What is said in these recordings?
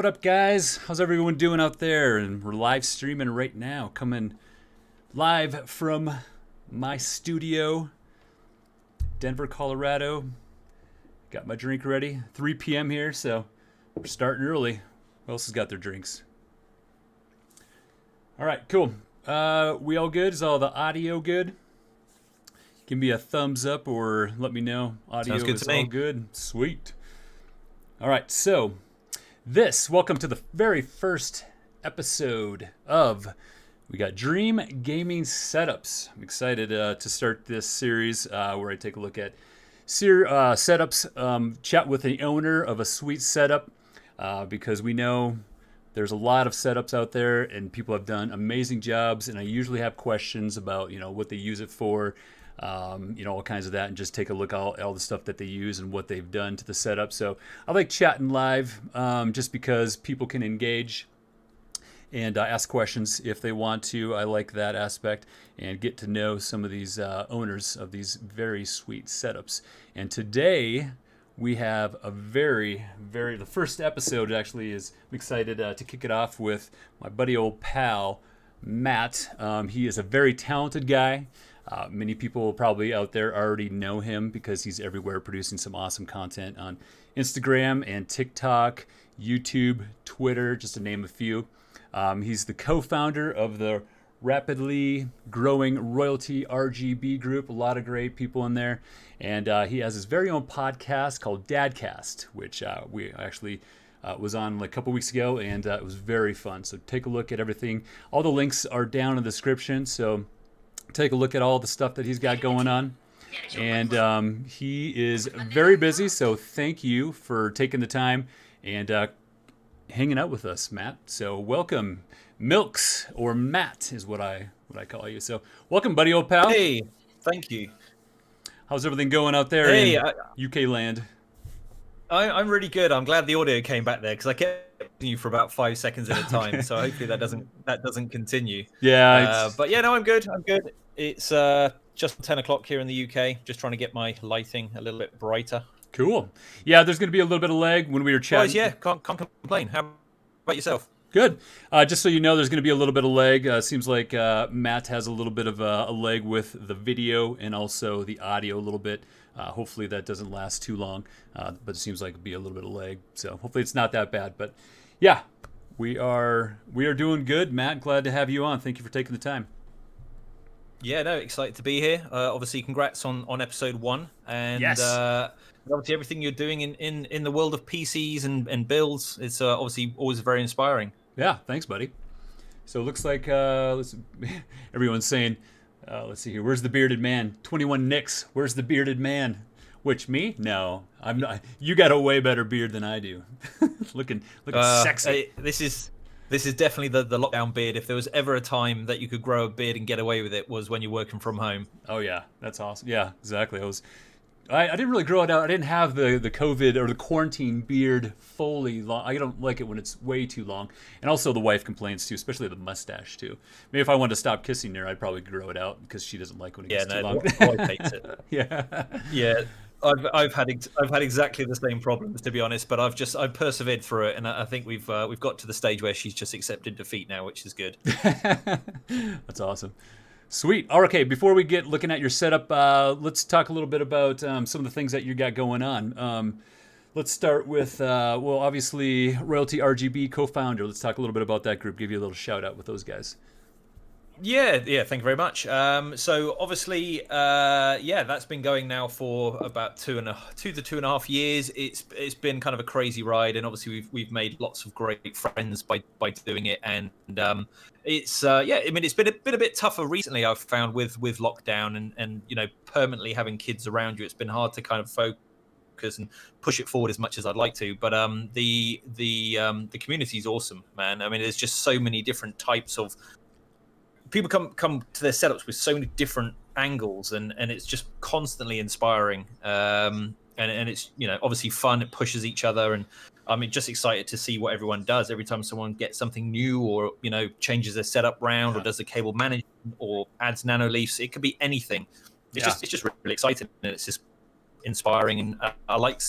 up, guys? How's everyone doing out there? And we're live streaming right now, coming live from my studio, Denver, Colorado. Got my drink ready. 3 p.m. here, so we're starting early. Who else has got their drinks? All right, cool. We all good? Is all the audio good? Give me a thumbs up or let me know audio is all good. Sweet. All right, so welcome to the very first episode of we got Dream Gaming Setups. I'm excited to start this series where I take a look at setups, chat with the owner of a sweet setup because we know there's a lot of setups out there and people have done amazing jobs, and I usually have questions about what they use it for. All kinds of that, and just take a look at all the stuff that they use and what they've done to the setup. So I like chatting live just because people can engage and ask questions if they want to. I like that aspect and get to know some of these owners of these very sweet setups. And today we have a the first episode actually is, I'm excited to kick it off with my buddy old pal, Matt. He is a very talented guy. Many people probably out there already know him because he's everywhere producing some awesome content on Instagram and TikTok, YouTube, Twitter, just to name a few. He's the co-founder of the rapidly growing Royalty RGB group, a lot of great people in there. And he has his very own podcast called Dadcast, which we actually was on like a couple weeks ago, and it was very fun. So take a look at everything. All the links are down in the description, so take a look at all the stuff that he's got going on. And he is very busy, so thank you for taking the time and hanging out with us, Matt. So welcome. Milks, or Matt is what I call you. So welcome, buddy, old pal. Hey, thank you. How's everything going out there in UK land? I'm really good. I'm glad the audio came back there because I kept you for about 5 seconds at a time. So hopefully that doesn't continue. Yeah. But yeah, no, I'm good. It's just 10 o'clock here in the UK. Just trying to get my lighting a little bit brighter. Cool. Yeah, there's going to be a little bit of lag when we were chatting. Guys, yeah, can't complain. How about yourself? Good. Just so you know, there's going to be a little bit of lag. Seems like Matt has a little bit of a lag with the video and also the audio a little bit. Hopefully that doesn't last too long, but it seems like it'll be a little bit of lag. So hopefully it's not that bad. But yeah, we are doing good. Matt, glad to have you on. Thank you for taking the time. Yeah, no, excited to be here. Obviously, congrats on episode 1, and yes. Obviously everything you're doing in the world of PCs and builds is obviously always very inspiring. Yeah, thanks, buddy. So it looks like everyone's saying, let's see here, where's the bearded man? 21 Nicks, where's the bearded man? Which, me? No, I'm not. You got a way better beard than I do. looking sexy. This is definitely the lockdown beard. If there was ever a time that you could grow a beard and get away with it, was when you're working from home. Oh yeah, that's awesome. Yeah, exactly. I didn't really grow it out. I didn't have the COVID or the quarantine beard fully long. I don't like it when it's way too long. And also the wife complains too, especially the mustache too. Maybe if I wanted to stop kissing her, I'd probably grow it out because she doesn't like when it gets too long. The wife hates it. Yeah. I've had exactly the same problems, to be honest, but I've persevered through it, and I think we've got to the stage where she's just accepted defeat now, which is good. That's awesome. Sweet. Okay, before we get looking at your setup, let's talk a little bit about some of the things that you got going on. Let's start with, obviously, Royalty RGB co-founder. Let's talk a little bit about that group, give you a little shout out with those guys. Yeah, thank you very much. So obviously, that's been going now for about 2 to 2.5 years. It's been kind of a crazy ride, and obviously we've made lots of great friends by doing it. And it's it's been a bit tougher recently, I've found, with lockdown and permanently having kids around you. It's been hard to kind of focus and push it forward as much as I'd like to. But the community is awesome, man. I mean, there's just so many different types of people come to their setups with so many different angles, and it's just constantly inspiring. And it's obviously fun. It pushes each other, and I'm just excited to see what everyone does every time someone gets something new, or changes their setup round, or does the cable management, or adds nano leafs. It could be anything. It's just really exciting, and it's just inspiring. And I like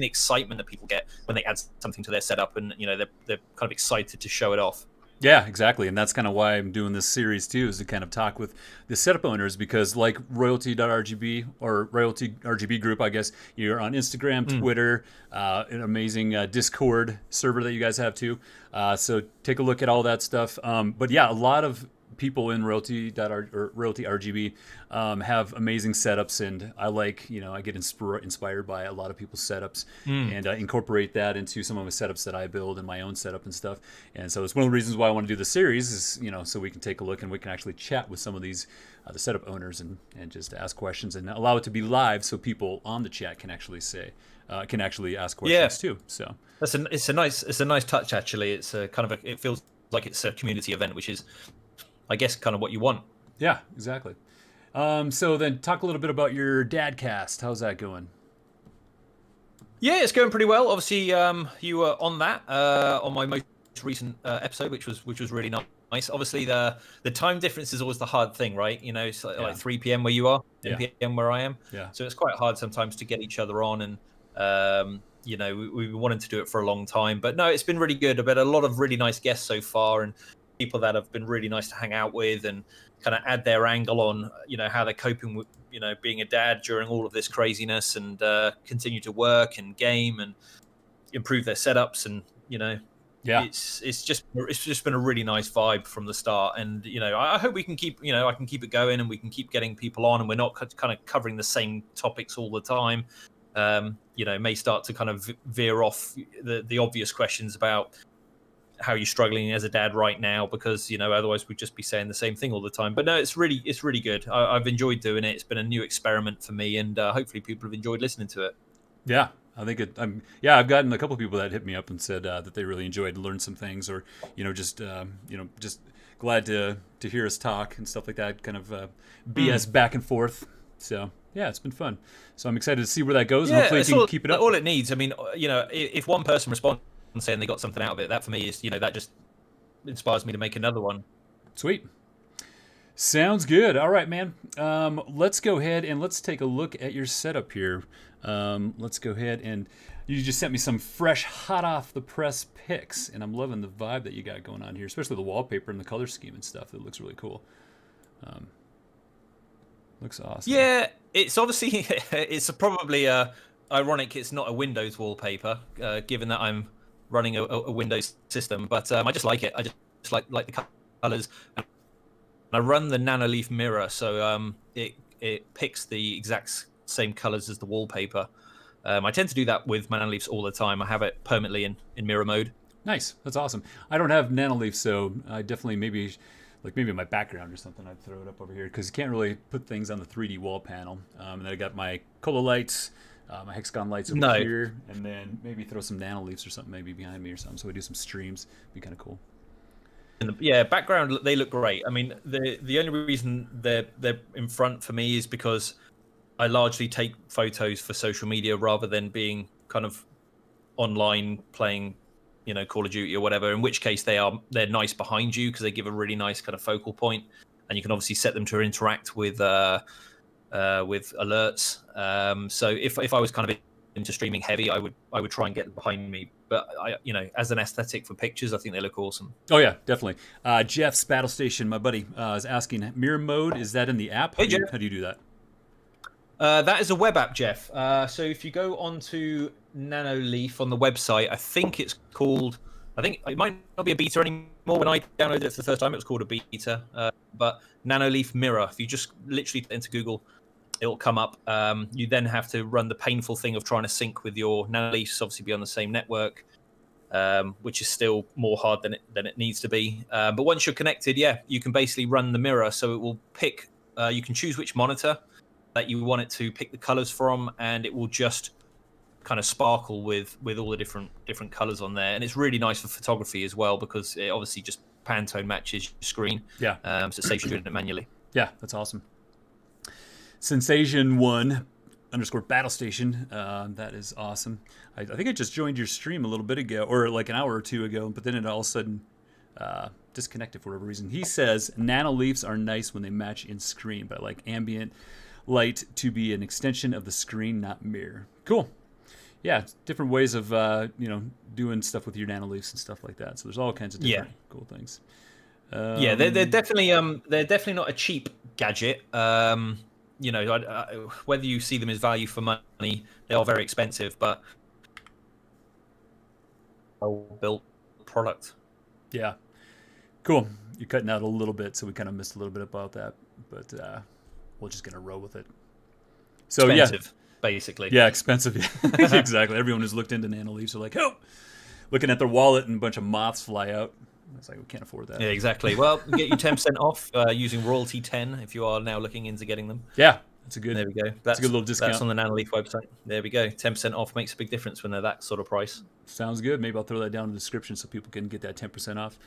the excitement that people get when they add something to their setup, and they're kind of excited to show it off. Yeah, exactly. And that's kind of why I'm doing this series too, is to kind of talk with the setup owners, because like royalty.rgb or royalty RGB group, I guess, you're on Instagram, Twitter, an amazing Discord server that you guys have too. So take a look at all that stuff. But yeah, a lot of people in royalty RGB have amazing setups, and I like, I get inspired by a lot of people's setups and incorporate that into some of the setups that I build in my own setup and stuff. And so it's one of the reasons why I want to do the series is, so we can take a look and we can actually chat with some of these the setup owners and just ask questions and allow it to be live so people on the chat can actually ask questions too. So it's a nice touch, actually. It's a kind of it feels like it's a community event, which is, I guess, kind of what you want. Yeah, exactly. So then talk a little bit about your Dadcast. How's that going? Yeah, it's going pretty well. Obviously, you were on that on my most recent episode, which was really nice. Obviously, the time difference is always the hard thing, right? It's like 3 p.m. where you are, 10 p.m. where I am. Yeah. So it's quite hard sometimes to get each other on, and we've been wanting to do it for a long time. But no, it's been really good. I've had a lot of really nice guests so far, and people that have been really nice to hang out with and kind of add their angle on, how they're coping with, being a dad during all of this craziness, and continue to work and game and improve their setups. And, it's just been a really nice vibe from the start. And, I hope we can keep, I can keep it going and we can keep getting people on, and we're not kind of covering the same topics all the time. May start to kind of veer off the obvious questions about how you're struggling as a dad right now, because otherwise we'd just be saying the same thing all the time. But no, it's really good. I've enjoyed doing it. It's been a new experiment for me, and hopefully people have enjoyed listening to it. Yeah, I think I've gotten a couple of people that hit me up and said that they really enjoyed and learned some things, or just glad to hear us talk and stuff like that, kind of BS back and forth. So yeah, it's been fun. So I'm excited to see where that goes, and hopefully you can keep it up. All it needs. I mean, if one person responds and saying they got something out of it, that for me is, that just inspires me to make another one. Sweet. Sounds good. All right, man. Let's go ahead and let's take a look at your setup here. Let's go ahead, and you just sent me some fresh, hot off the press pics, and I'm loving the vibe that you got going on here, especially the wallpaper and the color scheme and stuff. It looks really cool. Looks awesome. Yeah, it's obviously it's probably ironic it's not a Windows wallpaper, given that I'm running a Windows system, but I just like it. I just like the colors. I run the Nanoleaf mirror, so it picks the exact same colors as the wallpaper. I tend to do that with Nanoleafs all the time. I have it permanently in mirror mode. Nice, that's awesome. I don't have Nanoleaf, so I definitely maybe my background or something, I'd throw it up over here, because you can't really put things on the 3D wall panel. And then I got my Cola lights. My hexagon lights over here, and then maybe throw some Nanoleafs or something maybe behind me or something, so we do some streams. Be kind of cool. Yeah, background, they look great. I mean, the only reason they're in front for me is because I largely take photos for social media rather than being kind of online playing, Call of Duty or whatever. In which case they're nice behind you, because they give a really nice kind of focal point, and you can obviously set them to interact with alerts. So if I was kind of into streaming heavy, I would try and get them behind me. But as an aesthetic for pictures, I think they look awesome. Oh yeah, definitely. Jeff's Battlestation, my buddy, is asking, mirror mode, is that in the app? Hey, Jeff. How do you do that? That is a web app, Jeff. So if you go onto Nanoleaf on the website, I think it might not be a beta anymore. When I downloaded it for the first time, it was called a beta. But Nanoleaf Mirror, if you just literally put into Google, it'll come up. You then have to run the painful thing of trying to sync with your Nanoleafs, obviously be on the same network, which is still more hard than it needs to be. But once you're connected, you can basically run the mirror. So it will pick, you can choose which monitor that you want it to pick the colors from, and it will just kind of sparkle with all the different colors on there. And it's really nice for photography as well, because it obviously just Pantone matches your screen. Yeah. So it saves you doing it manually. Yeah, that's awesome. Sensation1 _ Battlestation. That is awesome. I think I just joined your stream a little bit ago, or like an hour or two ago, but then it all of a sudden disconnected for whatever reason. He says Nanoleafs are nice when they match in screen, but I like ambient light to be an extension of the screen, not mirror. Cool. yeah, different ways of doing stuff with your nanoliths and stuff like that. So there's all kinds of different cool things. Yeah, they're definitely not a cheap gadget. Whether you see them as value for money, they are very expensive, but well-built product. Yeah, cool. You're cutting out a little bit, so we kind of missed a little bit about that, but we're just gonna roll with it. So expensive, basically. Yeah, expensive. Exactly. Everyone who's looked into nanoliths are like, oh, looking at their wallet and a bunch of moths fly out. It's like, we can't afford that. Yeah, exactly. Well, we'll get you 10% off using Royalty 10 if you are now looking into getting them. Yeah, that's a good. There we go. That's a good little discount. That's on the Nanoleaf website. There we go. 10% off makes a big difference when they're that sort of price. Sounds good. Maybe I'll throw that down in the description so people can get that 10% off.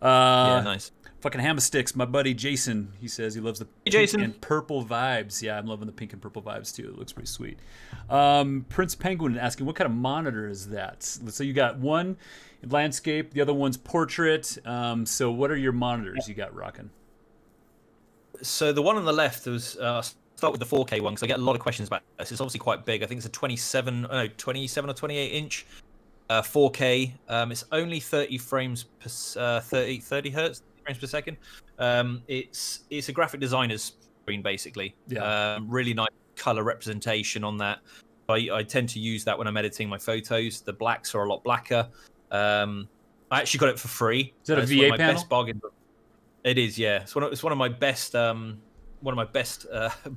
Yeah, nice. Fucking Hammer Sticks, my buddy Jason. He says he loves the pink and purple vibes. Yeah, I'm loving the pink and purple vibes too. It looks pretty sweet. Prince Penguin asking, what kind of monitor is that? So you got one landscape, the other one's portrait. So what are your monitors you got rocking? So the one on the left was start with the 4K one because I get a lot of questions about this. It's obviously quite big. I think it's a 27 or 28 inch 4K. It's only 30 frames per 30 hertz frames per second. It's a graphic designer's screen basically. Yeah. Really nice color representation on that. I tend to use that when I'm editing my photos. The blacks are a lot blacker. I actually got it for free. Is that a VA my panel? Best bargain. It is, yeah. It's one of my best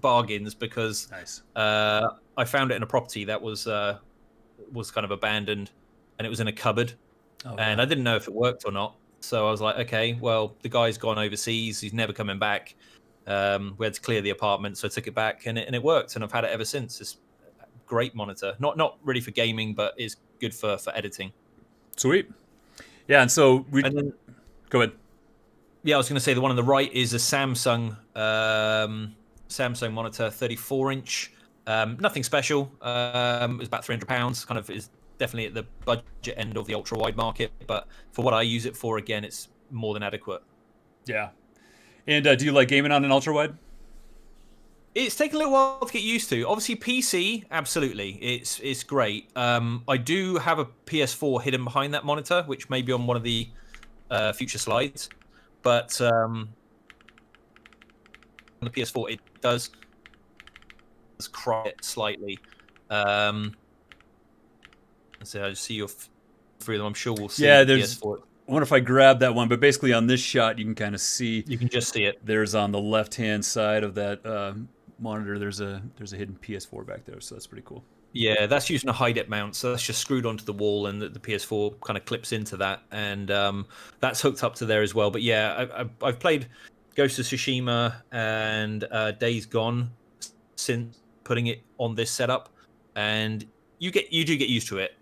bargains because nice. I found it in a property that was kind of abandoned, and it was in a cupboard, and I didn't know if it worked or not. So I was like, okay, well, the guy's gone overseas. He's never coming back. We had to clear the apartment, so I took it back, and it worked, and I've had it ever since. It's a great monitor. Not really for gaming, but is good for editing. Sweet. Yeah, and so go ahead. Yeah, I was going to say the one on the right is a Samsung monitor, 34-inch. Nothing special. It's about £300. Kind of is definitely at the budget end of the ultra wide market, but for what I use it for, again, it's more than adequate. Yeah. And do you like gaming on an ultra wide? It's taken a little while to get used to. Obviously, PC, absolutely, it's great. I do have a PS4 hidden behind that monitor, which may be on one of the future slides. But on the PS4, it does cry it slightly. So I see your three of them. I'm sure we'll see. Yeah, the there's. PS4. I wonder if I grab that one, but basically on this shot, you can kind of see. You can just see it. There's on the left-hand side of that monitor. There's a hidden PS4 back there, so that's pretty cool. Yeah, that's using a hide-it mount, so that's just screwed onto the wall, and the PS4 kind of clips into that, and that's hooked up to there as well. But yeah, I've played Ghost of Tsushima and Days Gone since putting it on this setup, and you do get used to it.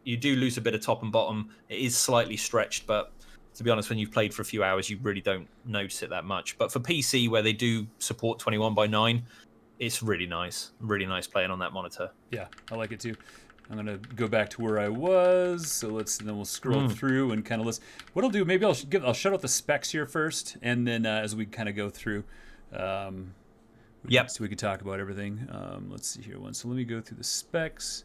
You do lose a bit of top and bottom. It is slightly stretched, but to be honest, when you've played for a few hours, you really don't notice it that much. But for PC, where they do support 21:9, it's really nice playing on that monitor. Yeah, I like it too. I'm gonna go back to where I was. So then we'll scroll through and kind of list. What I'll do, maybe I'll shut out the specs here first, and then as we kind of go through, so we can talk about everything. Let's see here. So let me go through the specs.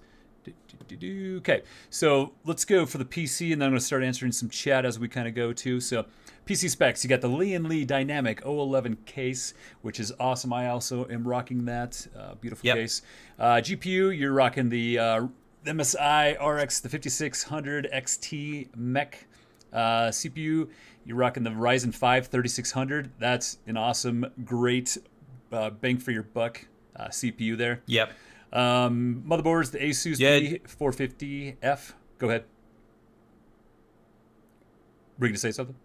Okay, so let's go for the PC, and then I'm going to start answering some chat as we kind of go too. So PC specs, you got the Lian Dynamic 011 case, which is awesome. I also am rocking that. Beautiful case. GPU, you're rocking the MSI RX, the 5600 XT MECH. CPU, you're rocking the Ryzen 5 3600. That's an awesome, great bang for your buck CPU there. Yep. Motherboards, the ASUS B450F. Go ahead. Were you going to say something?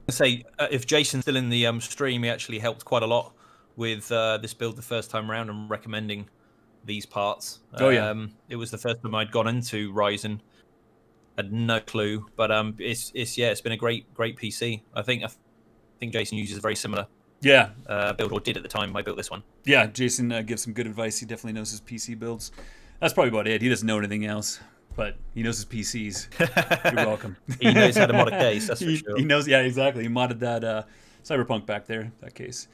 Say if Jason's still in the stream, he actually helped quite a lot with this build the first time around and recommending these parts. It was the first time I'd gone into Ryzen. Had no clue, but it's been a great PC. I think Jason uses a very similar build, or did at the time I built this one. Yeah, Jason gives some good advice. He definitely knows his PC builds. That's probably about it. He doesn't know anything else, but he knows his PCs. You're welcome. He knows how to mod a case, that's for sure. He knows, yeah, exactly. He modded that Cyberpunk back there, that case.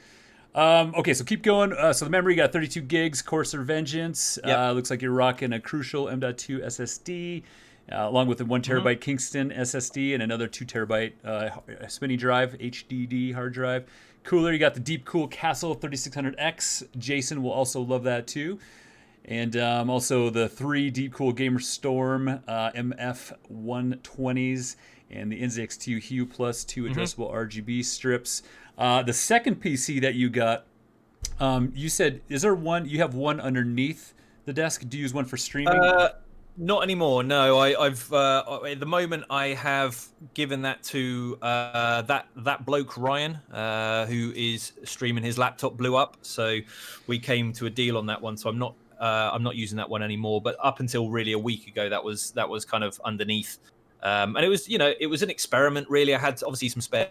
Okay, so keep going. So the memory got 32 gigs, Corsair Vengence. Yep. Looks like you're rocking a Crucial M.2 SSD, along with a 1 TB Kingston SSD and another 2 TB spinning drive, HDD hard drive. Cooler, you got the Deepcool Castle 3600X. Jason will also love that too. And also the 3 Deepcool Gamerstorm MF120s and the NZXT Hue plus 2 addressable RGB strips. The second PC that you got, you said, is there one? You have one underneath the desk. Do you use one for streaming? Not anymore. No, I've at the moment I have given that to that bloke Ryan, who is streaming. His laptop blew up, so we came to a deal on that one. So I'm not using that one anymore. But up until really a week ago, that was kind of underneath, and it was it was an experiment really. I had obviously some spare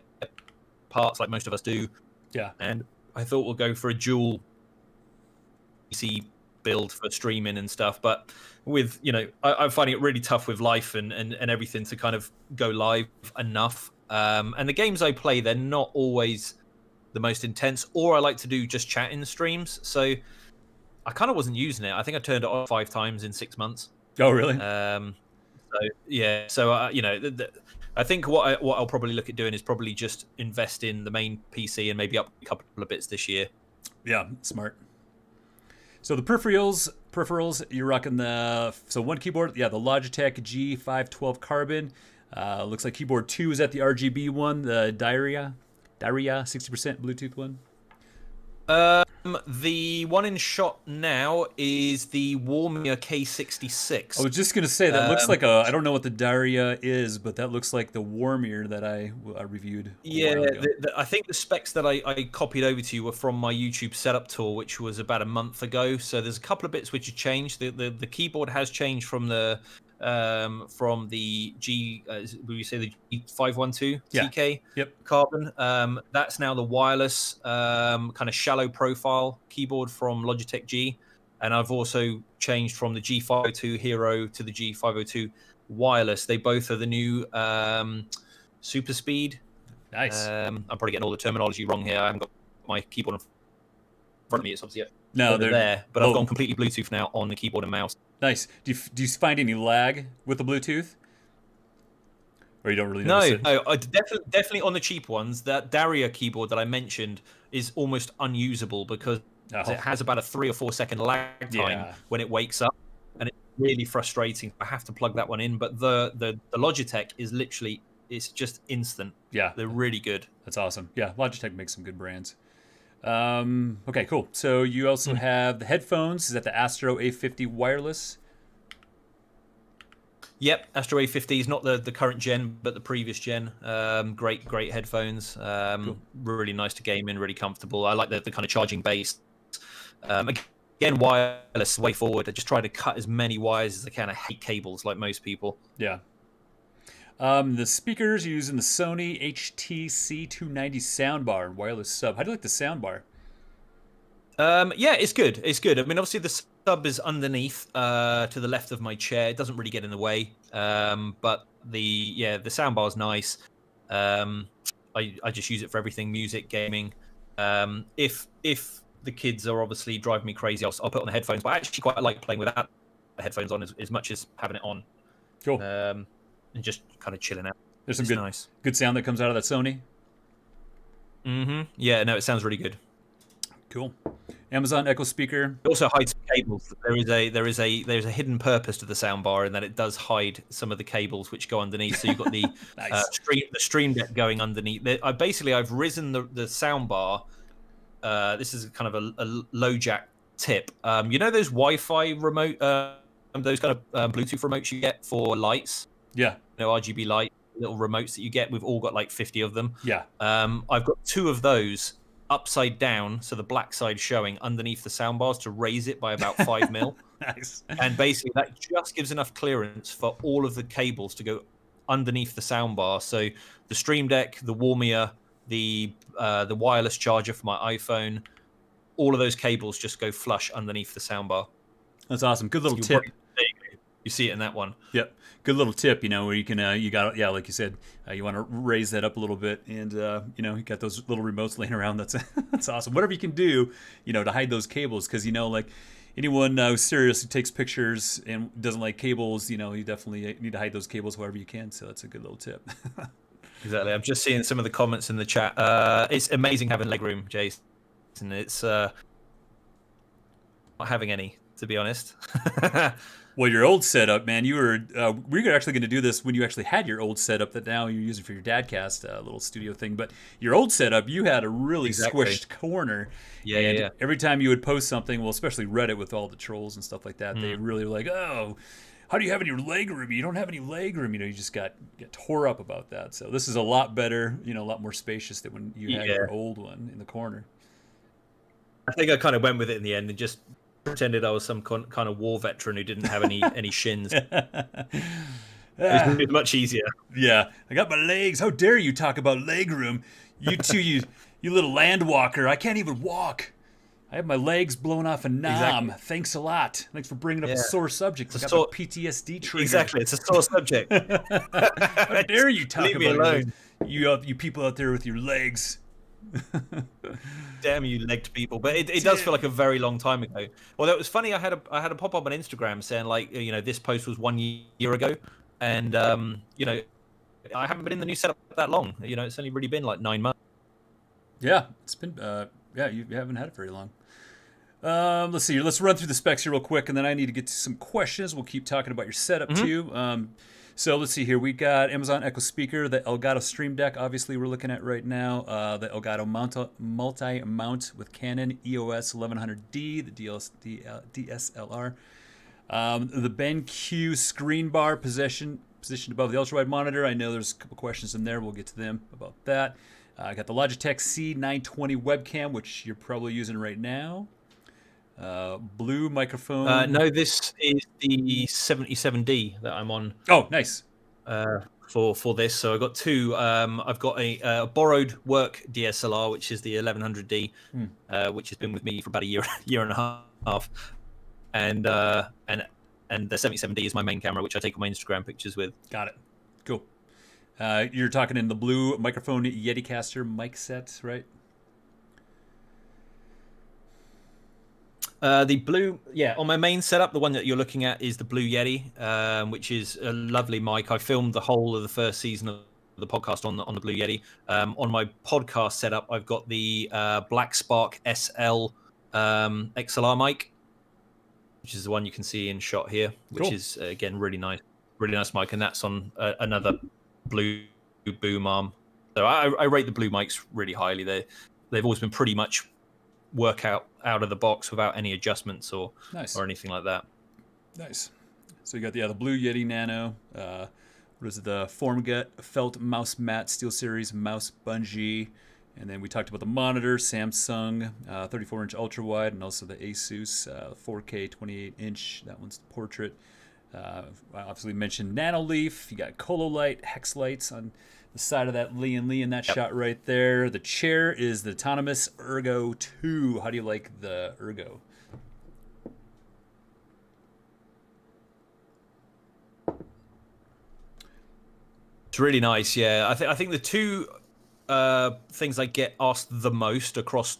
parts like most of us do. Yeah. And I thought we'll go for a dual PC build for streaming and stuff. But with, I'm finding it really tough with life and everything to kind of go live enough. And the games I play, they're not always the most intense, or I like to do just chatting streams. So I kind of wasn't using it. I think I turned it off 5 times in 6 months. Oh, really? So yeah. So, I think what I'll probably look at doing is probably just invest in the main PC and maybe up a couple of bits this year. Yeah, smart. So the peripherals, you're rocking one keyboard, the Logitech G512 Carbon. Looks like keyboard 2 is at the RGB one, the Dierya 60% Bluetooth one. The one in shot now is the Warmier K66. I was just gonna say that looks like I don't know what the Dierya is, but that looks like the Warmier that I reviewed. Yeah, I think the specs that I copied over to you were from my YouTube setup tour, which was about a month ago. So there's a couple of bits which have changed. The keyboard has changed from the G, will you say the G512 TK Carbon. That's now the wireless kind of shallow profile keyboard from Logitech G, and I've also changed from the G502 Hero to the G502 wireless. They both are the new super speed. Nice. I'm probably getting all the terminology wrong here. I haven't got my keyboard in front of me. It's obviously they're there, but I've gone completely Bluetooth now on the keyboard and mouse. Nice. Do you find any lag with the Bluetooth? Or you don't really No, notice it? no. Definitely on the cheap ones. That Dierya keyboard that I mentioned is almost unusable because it has about a 3 or 4 second lag time when it wakes up, and it's really frustrating. I have to plug that one in, but the Logitech is literally, it's just instant. Yeah, they're really good. That's awesome. Yeah, Logitech makes some good brands. Okay, cool. So you also have the headphones. Is that the Astro A50 wireless? Yep, Astro A50 is not the current gen, but the previous gen. Great headphones. Cool. Really nice to game in, really comfortable. I like the kind of charging base. Again, wireless way forward. I just try to cut as many wires as I can. I hate cables like most people. Yeah. The speakers, you're using the Sony HTC 290 soundbar, wireless sub. How do you like the soundbar? Yeah, it's good. It's good. I mean, obviously the sub is underneath to the left of my chair. It doesn't really get in the way. But the soundbar is nice. I just use it for everything: music, gaming. If the kids are obviously driving me crazy, I'll put on the headphones. But I actually quite like playing without the headphones on as much as having it on. Cool. And just kind of chilling out. There's some good sound that comes out of that Sony. Yeah, no, it sounds really good. Cool. Amazon Echo speaker. It also hides cables. There is a hidden purpose to the soundbar in that it does hide some of the cables which go underneath. So you've got the the Stream Deck going underneath. I've risen the soundbar. This is kind of a low jack tip. You know those Wi-Fi remote, those kind of Bluetooth remotes you get for lights. Yeah. RGB light little remotes that you get. We've all got like 50 of them. Yeah. I've got 2 of those upside down, so the black side showing underneath the soundbars to raise it by about 5 mil. Nice. And basically that just gives enough clearance for all of the cables to go underneath the soundbar. So the Stream Deck, the Warmier, the wireless charger for my iPhone, all of those cables just go flush underneath the soundbar. That's awesome. Good little tip. you see it in that one. Yep. Good little tip, where you can, you got, yeah, like you said, you want to raise that up a little bit, and you got those little remotes laying around. That's that's awesome. Whatever you can do, to hide those cables, because like anyone who seriously takes pictures and doesn't like cables, you definitely need to hide those cables wherever you can. So that's a good little tip. Exactly. I'm just seeing some of the comments in the chat. It's amazing having legroom, Jason. It's not having any, to be honest. Well, your old setup, man, we were actually going to do this when you actually had your old setup that now you're using for your Dadcast little studio thing. But your old setup, you had a really squished corner. Yeah. Every time you would post something, well, especially Reddit with all the trolls and stuff like that, they really were like, oh, how do you have any leg room? You don't have any leg room. You just got tore up about that. So this is a lot better, a lot more spacious than when you had your old one in the corner. I think I kind of went with it in the end and just pretended I was some kind of war veteran who didn't have any shins. It was much easier. Yeah, I got my legs. How dare you talk about leg room? You two, you little land walker. I can't even walk. I have my legs blown off a nom. Exactly. Thanks a lot. Thanks for bringing up a sore subject. I got my PTSD trigger. Exactly, it's a sore subject. How dare you talk Leave about me alone. You people out there with your legs. Damn you legged people. But it does feel like a very long time ago. Well, it was funny. I had a pop up on Instagram saying like, this post was 1 year ago, and I haven't been in the new setup that long. It's only really been like 9 months. Yeah, it's been you haven't had it very long. Let's see. Let's run through the specs here real quick, and then I need to get to some questions. We'll keep talking about your setup too. So let's see here. We got Amazon Echo Speaker, the Elgato Stream Deck, obviously we're looking at right now. The Elgato multi-mount with Canon EOS 1100D, the DSLR. The BenQ screen bar positioned above the ultrawide monitor. I know there's a couple questions in there. We'll get to them about that. I got the Logitech C920 webcam, which you're probably using right now. Blue microphone. No, this is the 77D that I'm on. Oh, nice. For this, so I've got two. I've got a borrowed work DSLR, which is the 1100D, which has been with me for about a year and a half, and the 77D is my main camera, which I take all my Instagram pictures with. Got it. Cool. You're talking in the blue microphone Yeticaster mic set, right? The blue, on my main setup, the one that you're looking at is the Blue Yeti, which is a lovely mic. I filmed the whole of the first season of the podcast on the Blue Yeti. On my podcast setup, I've got the Black Spark SL XLR mic, which is the one you can see in shot here, which is again really nice mic, and that's on another Blue boom arm. So I rate the Blue mics really highly. They've always been pretty much work out of the box without any adjustments or anything like that. Nice. So you got the Blue Yeti Nano. What is it? The Formget Felt Mouse Mat SteelSeries Mouse Bungee. And then we talked about the monitor, Samsung 34-inch ultra wide, and also the ASUS 4K 28-inch. That one's the portrait. I obviously mentioned Nano Leaf. You got Colo Light, Hex lights on the side of that Lian, that shot right there. The chair is the autonomous Ergo 2. How do you like the Ergo? It's really nice, yeah. I think the two things I get asked the most across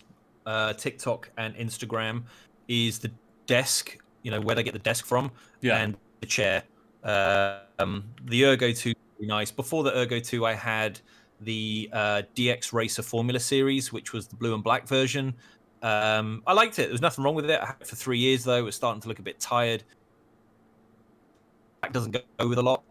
TikTok and Instagram is the desk, where they get the desk from, and the chair. The Ergo 2 is really nice. Before the Ergo 2, I had the DX Racer Formula Series, which was the blue and black version. I liked it. There was nothing wrong with it. I had it for 3 years, though. It was starting to look a bit tired. Black doesn't go with a lot.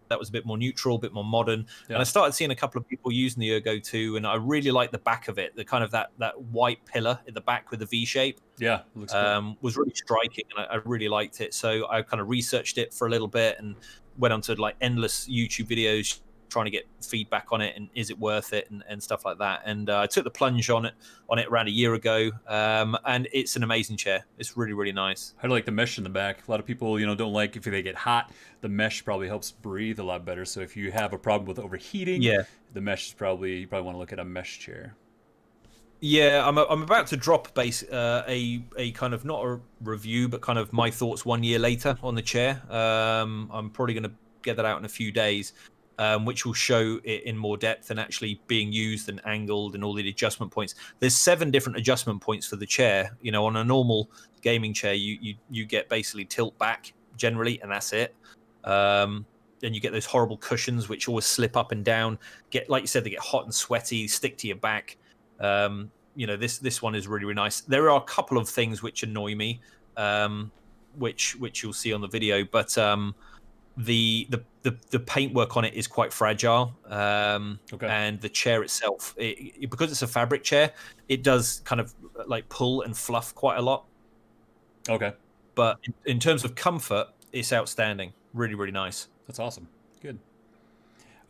That was a bit more neutral, a bit more modern. And I started seeing a couple of people using the Ergo 2, and I really liked the back of it. The kind of that white pillar in the back with the V shape. Yeah, looks cool. Was really striking, and I really liked it. So I kind of researched it for a little bit and went on to like endless YouTube videos trying to get feedback on it and is it worth it and stuff like that. And I took the plunge on it around a year ago, and it's an amazing chair. It's really, really nice. I like the mesh in the back. A lot of people, don't like if they get hot. The mesh probably helps breathe a lot better. So if you have a problem with overheating, the mesh is you probably want to look at a mesh chair. Yeah, I'm about to drop a kind of not a review, but kind of my thoughts 1 year later on the chair. I'm probably going to get that out in a few days, which will show it in more depth and actually being used and angled and all the adjustment points. There's 7 different adjustment points for the chair. You know, on a normal gaming chair, you get basically tilt back generally, and that's it. Then you get those horrible cushions which always slip up and down. Like you said, they get hot and sweaty, stick to your back. You know, this one is really, really nice. There are a couple of things which annoy me, which you'll see on the video, but the paintwork on it is quite fragile. And the chair itself, because it's a fabric chair, it does kind of like pull and fluff quite a lot. Okay. But in terms of comfort, it's outstanding. Really, really nice. That's awesome. Good.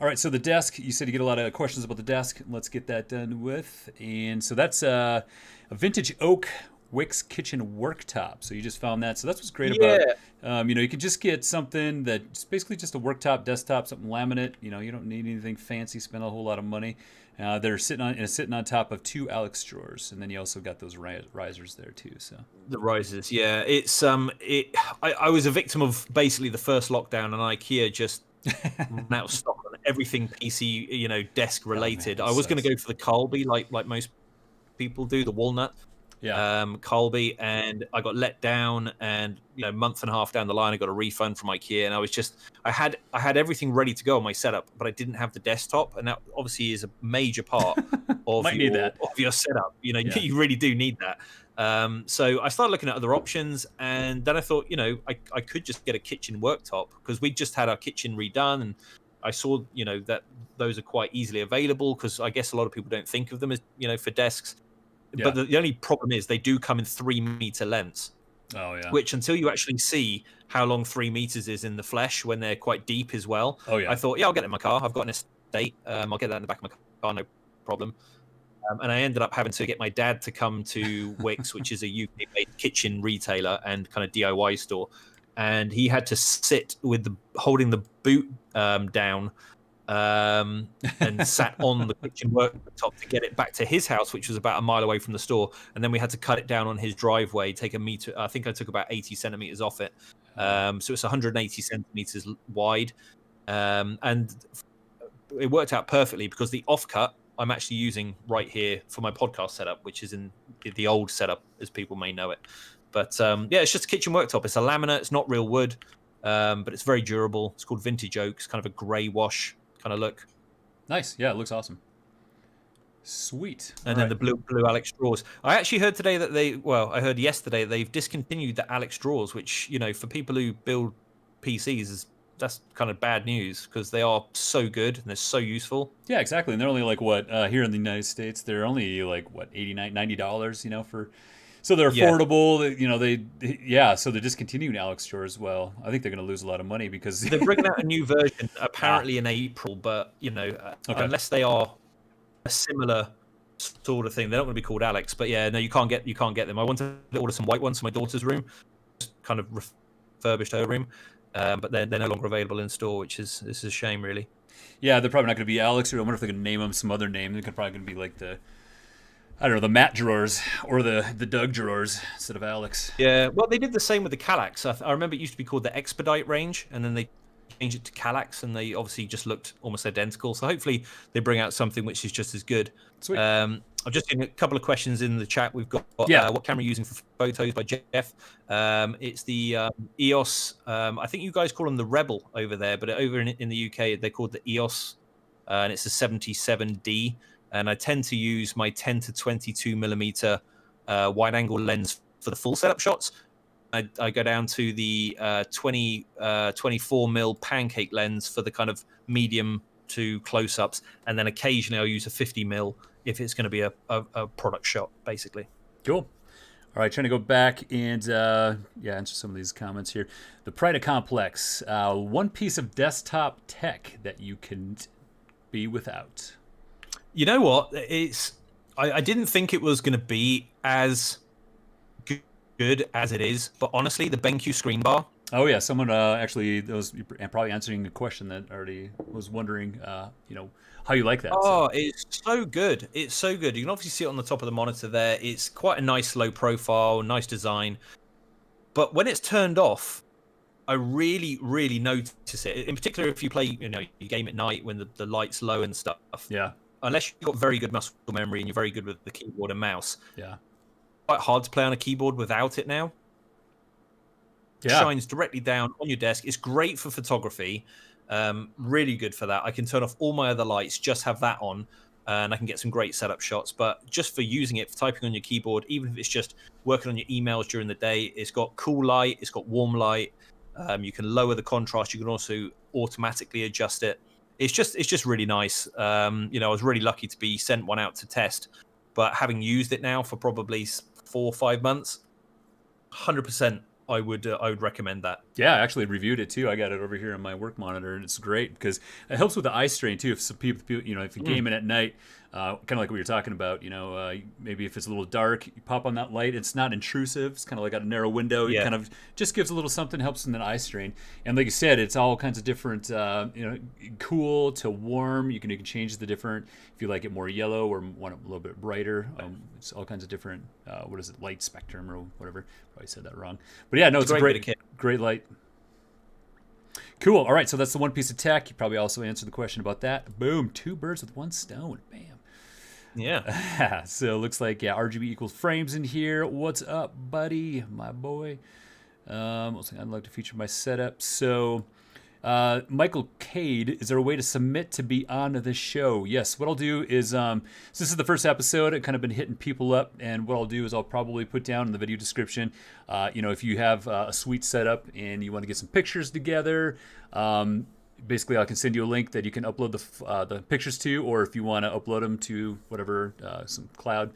All right, so the desk, you said you get a lot of questions about the desk. Let's get that done with. And so that's a vintage oak Wix kitchen worktop. So you just found that. So that's what's great about, you know, you could just get something that's basically just a worktop, desktop, something laminate. You know, you don't need anything fancy, spend a whole lot of money. They're sitting on top of 2 Alex drawers, and then you also got those risers there too. So the risers, yeah, it's I was a victim of basically the first lockdown, and IKEA just now stock on everything PC, you know, desk related. I was going to go for the Colby, like most people do, the walnut. Colby, and I got let down, and you know, a month and a half down the line I got a refund from IKEA, and I had everything ready to go on my setup, but I didn't have the desktop, and that obviously is a major part of your setup. You know, you really do need that. So I started looking at other options, and then I thought, you know, I could just get a kitchen worktop, because we just had our kitchen redone, and I saw, you know, that those are quite easily available, because I guess a lot of people don't think of them as, you know, for desks. But the only problem is they do come in 3-meter lengths. Oh yeah. Which, until you actually see how long 3 meters is in the flesh, when they're quite deep as well. Oh yeah. I thought, I'll get it in my car. I've got an estate. I'll get that in the back of my car, no problem. And I ended up having to get my dad to come to Wix, which is a UK-based kitchen retailer and kind of DIY store. And he had to sit with holding the boot down. And sat on the kitchen worktop to get it back to his house, which was about a mile away from the store. And then we had to cut it down on his driveway, take a meter. I think I took about 80 centimeters off it. So it's 180 centimeters wide. And it worked out perfectly, because the offcut I'm actually using right here for my podcast setup, which is in the old setup, as people may know it. But it's just a kitchen worktop. It's a laminate. It's not real wood, but it's very durable. It's called vintage oak. It's kind of a grey wash kind of look. Nice. Yeah, it looks awesome. Sweet. And then the blue Alex drawers. I actually heard today that I heard yesterday they've discontinued the Alex drawers, which, you know, for people who build PCs, that's kind of bad news, because they are so good and they're so useful. Yeah, exactly. And they're only like here in the United States, they're only like $89, $90, you know, so they're affordable. You know, so they're discontinuing Alex drawers. Well, I think they're going to lose a lot of money, because they're bringing out a new version apparently in April, but you know, unless they are a similar sort of thing, they're not going to be called Alex. But yeah, no, you can't get them. I wanted to order some white ones for my daughter's room, just kind of refurbished her room, but they're no longer available in store, which is a shame, really. Yeah, they're probably not going to be Alex, or I wonder if they're going to name them some other name. They're probably going to be like the Matt drawers, or the Doug drawers instead of Alex. Yeah, well, they did the same with the Kallax. I remember it used to be called the Expedite range, and then they changed it to Kallax, and they obviously just looked almost identical. So hopefully they bring out something which is just as good. Sweet. I've just seen a couple of questions in the chat. We've got what camera are you using for photos by Jeff. It's the EOS. I think you guys call them the Rebel over there, but over in the UK they're called the EOS, and it's a 77D. And I tend to use my 10 to 22 millimeter wide-angle lens for the full setup shots. I go down to the 24 mil pancake lens for the kind of medium to close-ups, and then occasionally I'll use a 50 mil if it's going to be a product shot, basically. Cool. All right, trying to go back and answer some of these comments here. The Prida Complex, one piece of desktop tech that you can be without. You know what? I didn't think it was going to be as good as it is, but honestly, the BenQ screen bar Oh yeah, someone actually was probably answering a question that already was wondering, how you like that. So Oh, it's so good. It's so good. You can obviously see it on the top of the monitor there. It's quite a nice low profile, nice design. But when it's turned off, I really, really notice it. In particular, if you play, you game at night when the light's low and stuff. yeah, Unless you've got very good muscle memory and you're very good with the keyboard and mouse. yeah, Quite hard to play on a keyboard without it now. yeah. Shines directly down on your desk. It's great for photography. Really good for that. I can turn off all my other lights, just have that on, and I can get some great setup shots. But just for using it, for typing on your keyboard, even if it's just working on your emails during the day, it's got cool light, it's got warm light. You can lower the contrast. You can also automatically adjust it. It's just really nice. I was really lucky to be sent one out to test, but having used it now for probably 4 or 5 months, 100%. I would recommend that. Yeah, I actually reviewed it too. I got it over here on my work monitor, and it's great because it helps with the eye strain too. If some people, if you game it at night, kind of like what you're talking about, maybe if it's a little dark, you pop on that light. It's not intrusive. It's kind of like got a narrow window. It kind of just gives a little something, helps in the eye strain. And like you said, it's all kinds of different, cool to warm. You can change the different if you like it more yellow or want it a little bit brighter. It's all kinds of different. What is it? Light spectrum or whatever. Probably said that wrong. But yeah, no, it's a great light. Cool. All right, so that's the one piece of tech. You probably also answered the question about that. Boom, 2 birds with 1 stone. Bam. Yeah. So it looks like RGB equals frames in here. What's up, buddy, my boy? I'd like to feature my setup. So Michael Cade, is there a way to submit to be on the show? Yes. What I'll do is, so this is the first episode. I've kind of been hitting people up, and what I'll do is I'll probably put down in the video description, if you have a sweet setup and you want to get some pictures together, basically I can send you a link that you can upload the pictures to, or if you want to upload them to whatever, some cloud,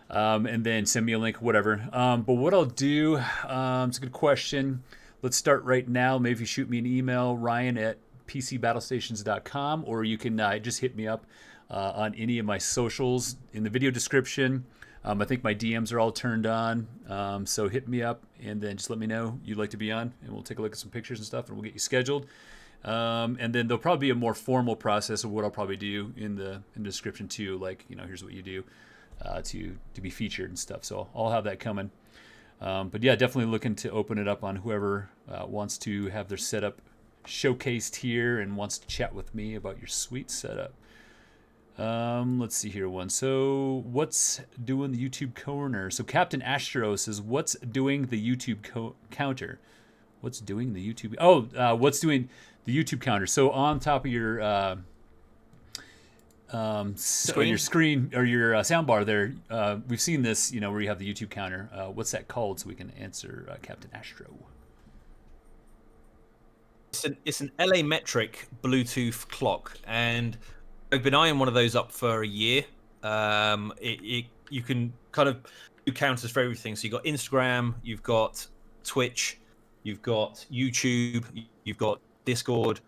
and then send me a link, whatever. But what I'll do, it's a good question. Let's start right now. Maybe if you shoot me an email, ryan@pcbattlestations.com, or you can just hit me up on any of my socials in the video description. I think my DMs are all turned on, so hit me up and then just let me know you'd like to be on, and we'll take a look at some pictures and stuff, and we'll get you scheduled. And then there'll probably be a more formal process of what I'll probably do in the description too, like here's what you do to be featured and stuff. So I'll have that coming. But yeah, definitely looking to open it up on whoever wants to have their setup showcased here and wants to chat with me about your sweet setup. Let's see here one. So what's doing the YouTube corner? So Captain Astro says, what's doing the YouTube counter? What's doing the YouTube? What's doing the YouTube counter? So on top of your your screen or your soundbar there, we've seen this, where you have the YouTube counter. What's that called, so we can answer Captain Astro? It's an LA metric Bluetooth clock, and I've been eyeing one of those up for a year. You can kind of do counters for everything. So you've got Instagram, you've got Twitch, you've got YouTube, you've got Discord.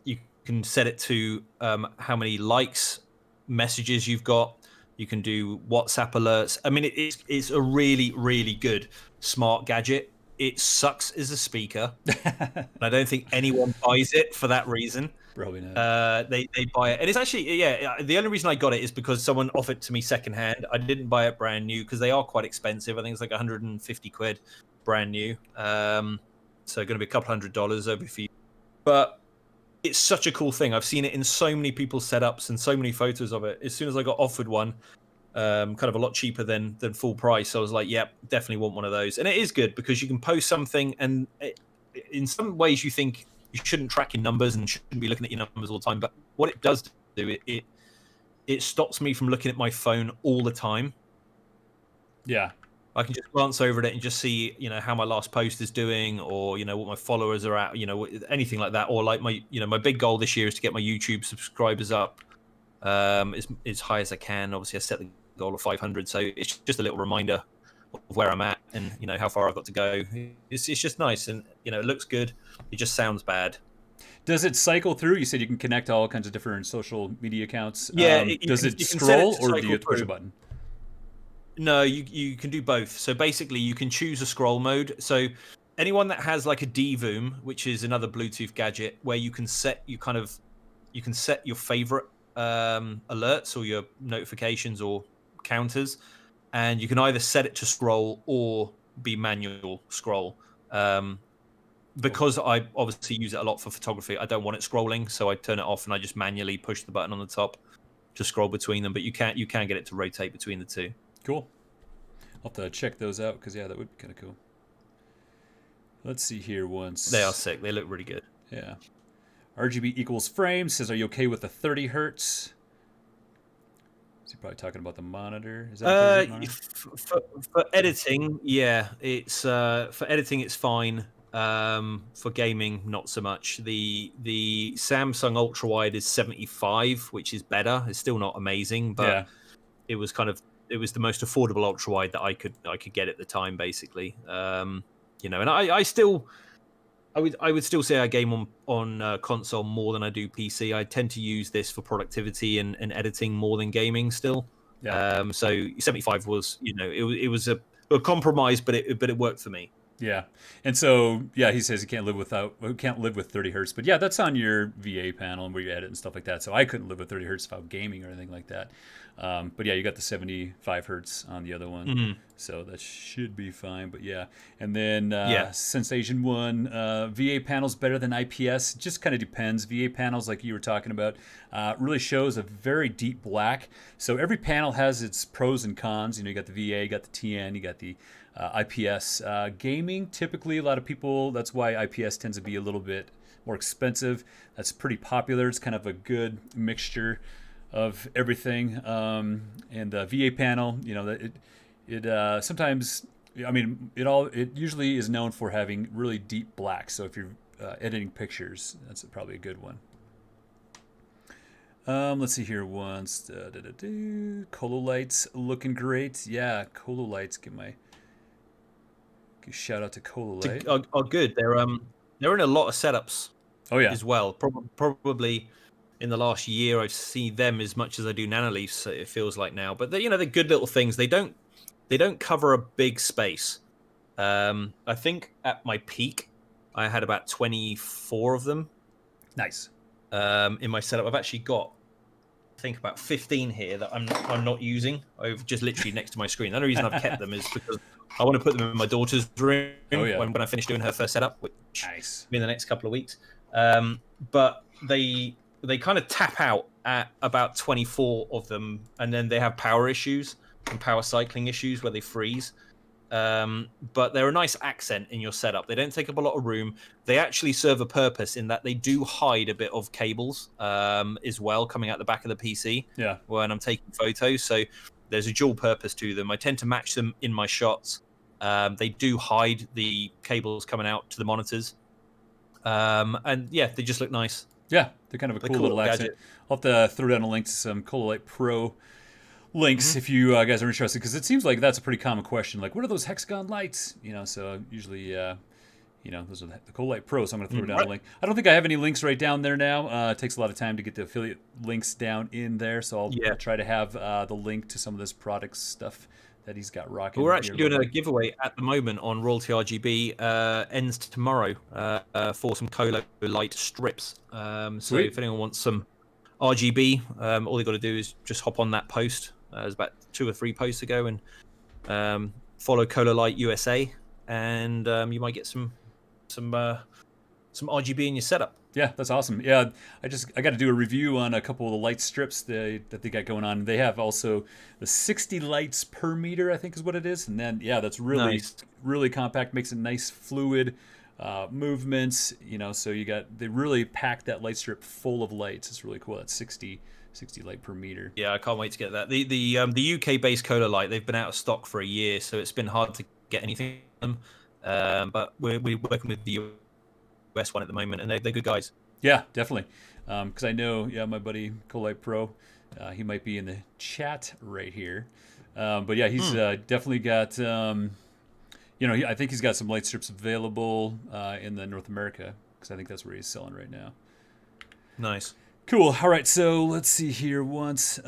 You can set it to how many likes, messages you've got. You can do WhatsApp alerts. I mean, it's a really, really good smart gadget. It sucks as a speaker. And I don't think anyone buys it for that reason. Probably not. They buy it. And it's actually, the only reason I got it is because someone offered it to me secondhand. I didn't buy it brand new because they are quite expensive. I think it's like 150 quid brand new. So going to be a couple $100 over for you. But it's such a cool thing. I've seen it in so many people's setups and so many photos of it. As soon as I got offered one, kind of a lot cheaper than full price, I was like, yep, definitely want one of those. And it is good because you can post something, and in some ways you think you shouldn't track your numbers and shouldn't be looking at your numbers all the time. But what it does do, it stops me from looking at my phone all the time. Yeah. I can just glance over at it and just see, how my last post is doing, or what my followers are at, anything like that. Or like my big goal this year is to get my YouTube subscribers up as high as I can. Obviously, I set the goal of 500, so it's just a little reminder of where I'm at and how far I've got to go. It's just nice, and it looks good. It just sounds bad. Does it cycle through? You said you can connect all kinds of different social media accounts. Yeah. Does it scroll, or do you have to push a button? No, you can do both. So basically, you can choose a scroll mode. So anyone that has like a DVOOM, which is another Bluetooth gadget where you can set your favorite alerts or your notifications or counters, and you can either set it to scroll or be manual scroll. Because I obviously use it a lot for photography, I don't want it scrolling, so I turn it off and I just manually push the button on the top to scroll between them. But you can get it to rotate between the two. Cool. I'll have to check those out because yeah, that would be kind of cool. Let's see here once. They are sick. They look really good. Yeah. RGB equals frame says, are you okay with the 30 hertz? Is he probably talking about the monitor? Is that for editing, yeah, it's for editing it's fine. For gaming, not so much. The Samsung ultra wide is 75, which is better. It's still not amazing, but yeah. it was the most affordable ultra wide that I could get at the time, basically. You know, and I would still say I game on console more than I do PC. I tend to use this for productivity and editing more than gaming still. Yeah. So 75 was, you know, it was a compromise, but it worked for me. Yeah, and so yeah, he says he can't live with 30 hertz, but yeah, that's on your VA panel where you edit and stuff like that. So I couldn't live with 30 hertz without gaming or anything like that. But yeah, you got the 75 hertz on the other one, so that should be fine. But yeah, and then Sensation One, VA panels better than IPS. Just kind of depends. VA panels, like you were talking about, really shows a very deep black. So every panel has its pros and cons. You know, you got the VA, you got the TN, you got the IPS. Gaming, typically a lot of people, that's why IPS tends to be a little bit more expensive. That's pretty popular. It's kind of a good mixture of everything. And the VA panel, you know, it sometimes, I mean, it usually is known for having really deep black. So if you're editing pictures, that's probably a good one. Let's see here once. Colo lights looking great. Yeah, Colo lights. Shout out to Colo Light. Are good. They're in a lot of setups. Oh yeah, as well. Probably in the last year I've seen them as much as I do Nanoleafs. It feels like now, but they're good little things. They don't cover a big space. I think at my peak I had about 24 of them. Nice. In my setup, I've actually got, I think, about 15 here that I'm not using. I've just literally next to my screen. The only reason I've kept them is because I want to put them in my daughter's room when I finish doing her first setup, which will be in the next couple of weeks. But they kind of tap out at about 24 of them, and then they have power issues and power cycling issues where they freeze. But they're a nice accent in your setup. They don't take up a lot of room. They actually serve a purpose in that they do hide a bit of cables as well coming out the back of the PC when I'm taking photos. So there's a dual purpose to them. I tend to match them in my shots. They do hide the cables coming out to the monitors. And yeah, they just look nice. Yeah, they're kind of a cool little accent. I'll have to throw down a link to some Colo Light Pro links if you guys are interested, because it seems like that's a pretty common question. Like, what are those hexagon lights? You know, so usually, those are the Colo Light Pro. So I'm going to throw down a link. I don't think I have any links right down there now. It takes a lot of time to get the affiliate links down in there. So I'll try to have the link to some of this product stuff that he's got rocking. We're actually doing a giveaway at the moment on Royalty RGB. Ends tomorrow for some Colo Light strips. So if anyone wants some RGB, all they got to do is just hop on that post. There's about 2 or 3 posts ago, and follow Colo Light USA, and you might get some RGB in your setup. Yeah, that's awesome. Yeah, I got to do a review on a couple of the light strips that they got going on. They have also the 60 lights per meter, I think is what it is. And then that's really nice. Really compact, makes it nice fluid movements. You know, so they really pack that light strip full of lights. It's really cool. That's 60 light per meter. Yeah, I can't wait to get that. The UK based Colo Light, they've been out of stock for a year, so it's been hard to get anything from them. But we're working with the US one at the moment, and they're good guys. Yeah, definitely. Because I know, my buddy Colo Light Pro, he might be in the chat right here. But yeah, he's definitely got, I think he's got some light strips available in the North America, because I think that's where he's selling right now. Nice. Cool. All right, so let's see here once.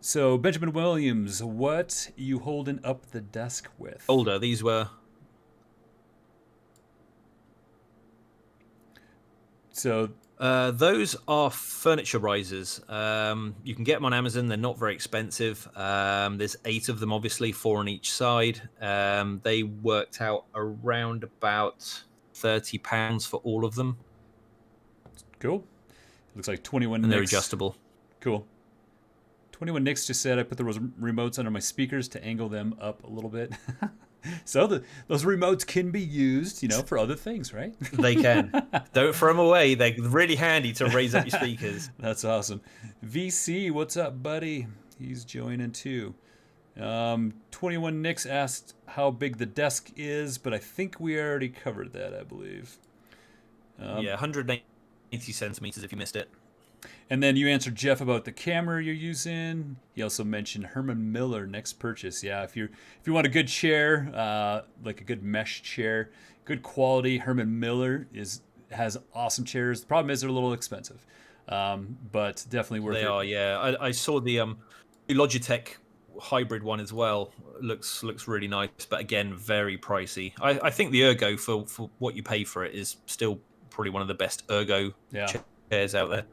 So Benjamin Williams, what you holding up the desk with? Older. These were So those are furniture risers. You can get them on Amazon. They're not very expensive. There's 8 of them, obviously, 4 on each side. They worked out around about £30 for all of them. cool. Looks like 21 and they're nicks. Adjustable. Cool. 21 nicks just said I put the remotes under my speakers to angle them up a little bit. So those remotes can be used, you know, for other things, right? They can. Don't throw them away. They're really handy to raise up your speakers. That's awesome. VC, what's up, buddy? He's joining too. 21 Nicks asked how big the desk is, but I think we already covered that, I believe. Yeah, 180 centimeters if you missed it. And then you answered Jeff about the camera you're using. He also mentioned Herman Miller next purchase. Yeah, if you want a good chair, like a good mesh chair, good quality, Herman Miller has awesome chairs. The problem is they're a little expensive, but definitely worth it. They are, yeah. I saw the Logitech hybrid one as well. Looks really nice, but again, very pricey. I think the Ergo for what you pay for it is still probably one of the best Ergo chairs out there.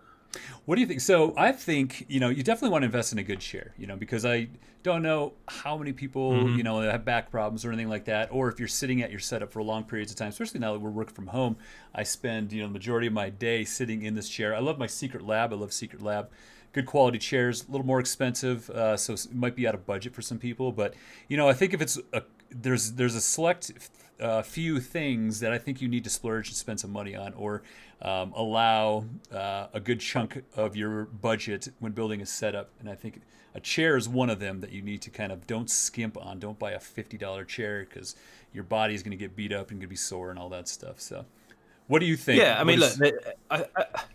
What do you think? So I think, you know, you definitely want to invest in a good chair, you know, because I don't know how many people, you know, that have back problems or anything like that, or if you're sitting at your setup for long periods of time, especially now that we're working from home. I spend, you know, the majority of my day sitting in this chair. I love my Secret Lab. I love Secret Lab. Good quality chairs, a little more expensive, so it might be out of budget for some people. But, you know, I think if it's there's a select few things that I think you need to splurge and spend some money on, or allow a good chunk of your budget when building a setup. And I think a chair is one of them that you need to kind of don't skimp on. Don't buy a $50 chair because your body is going to get beat up and going to be sore and all that stuff. So what do you think? Yeah, I mean, look,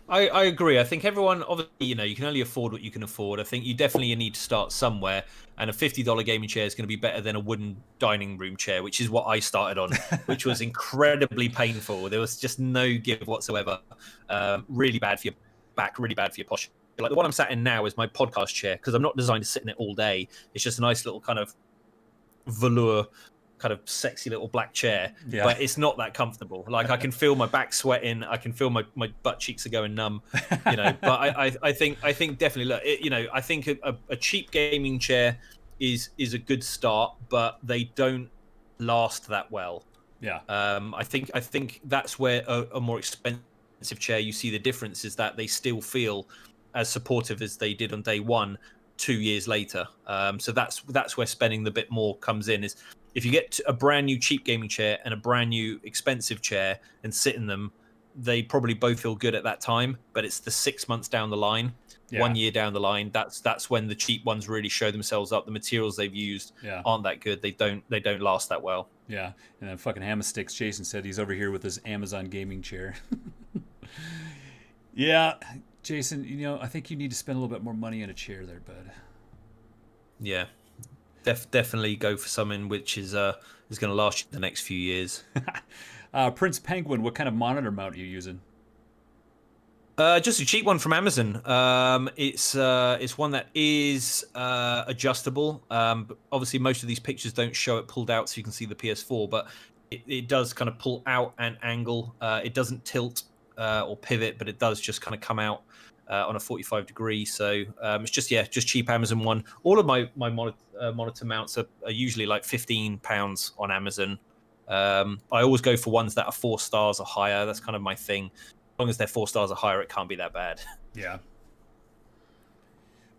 I agree. I think everyone, obviously, you know, you can only afford what you can afford. I think you definitely need to start somewhere, and a $50 gaming chair is going to be better than a wooden dining room chair, which is what I started on, which was incredibly painful. There was just no give whatsoever. Really bad for your back, really bad for your posture. Like the one I'm sat in now is my podcast chair, because I'm not designed to sit in it all day. It's just a nice little kind of velour, kind of sexy little black chair, but it's not that comfortable. Like I can feel my back sweating, I can feel my butt cheeks are going numb, you know. But I think definitely, look, you know, I think a cheap gaming chair is a good start, but they don't last that well. I think that's where a more expensive chair, you see the difference is that they still feel as supportive as they did on day one 2 years later. So that's where spending the bit more comes in. Is if you get a brand new cheap gaming chair and a brand new expensive chair and sit in them, they probably both feel good at that time, but it's the 6 months down the line, 1 year down the line, that's when the cheap ones really show themselves up. The materials they've used aren't that good. They don't last that well. Yeah, and then fucking Hammersticks Jason said he's over here with his Amazon gaming chair. Yeah, Jason, you know, I think you need to spend a little bit more money on a chair there, bud. Yeah. Definitely go for something which is going to last you the next few years. Prince Penguin, what kind of monitor mount are you using? Just a cheap one from Amazon. It's one that is adjustable. But obviously, most of these pictures don't show it pulled out, so you can see the PS4. But it does kind of pull out and angle. It doesn't tilt or pivot, but it does just kind of come out on a 45 degree. So it's just cheap Amazon one. All of my monitor mounts are usually like £15 on Amazon. I always go for ones that are 4 stars or higher. That's kind of my thing. As long as they're 4 stars or higher, it can't be that bad. Yeah.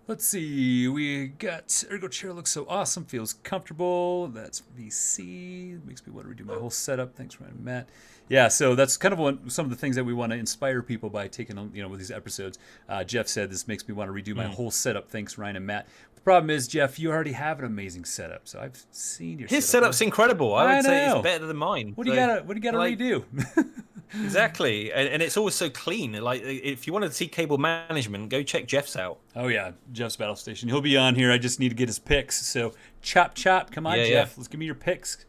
Let's see. We got Ergo chair looks so awesome, feels comfortable. That's VC. Makes me want to redo my whole setup. Thanks, Ryan and Matt. Yeah, so that's kind of some of the things that we want to inspire people by taking on, you know, with these episodes. Jeff said this makes me want to redo my whole setup. Thanks, Ryan and Matt. The problem is, Jeff, you already have an amazing setup. So I've seen your His setup's incredible. I would say it's better than mine. What do you gotta redo? Exactly, and it's always so clean. Like if you wanted to see cable management, go check Jeff's out. Oh yeah, Jeff's Battlestation. He'll be on here. I just need to get his picks. So chop, come on, Jeff. Let's give me your picks.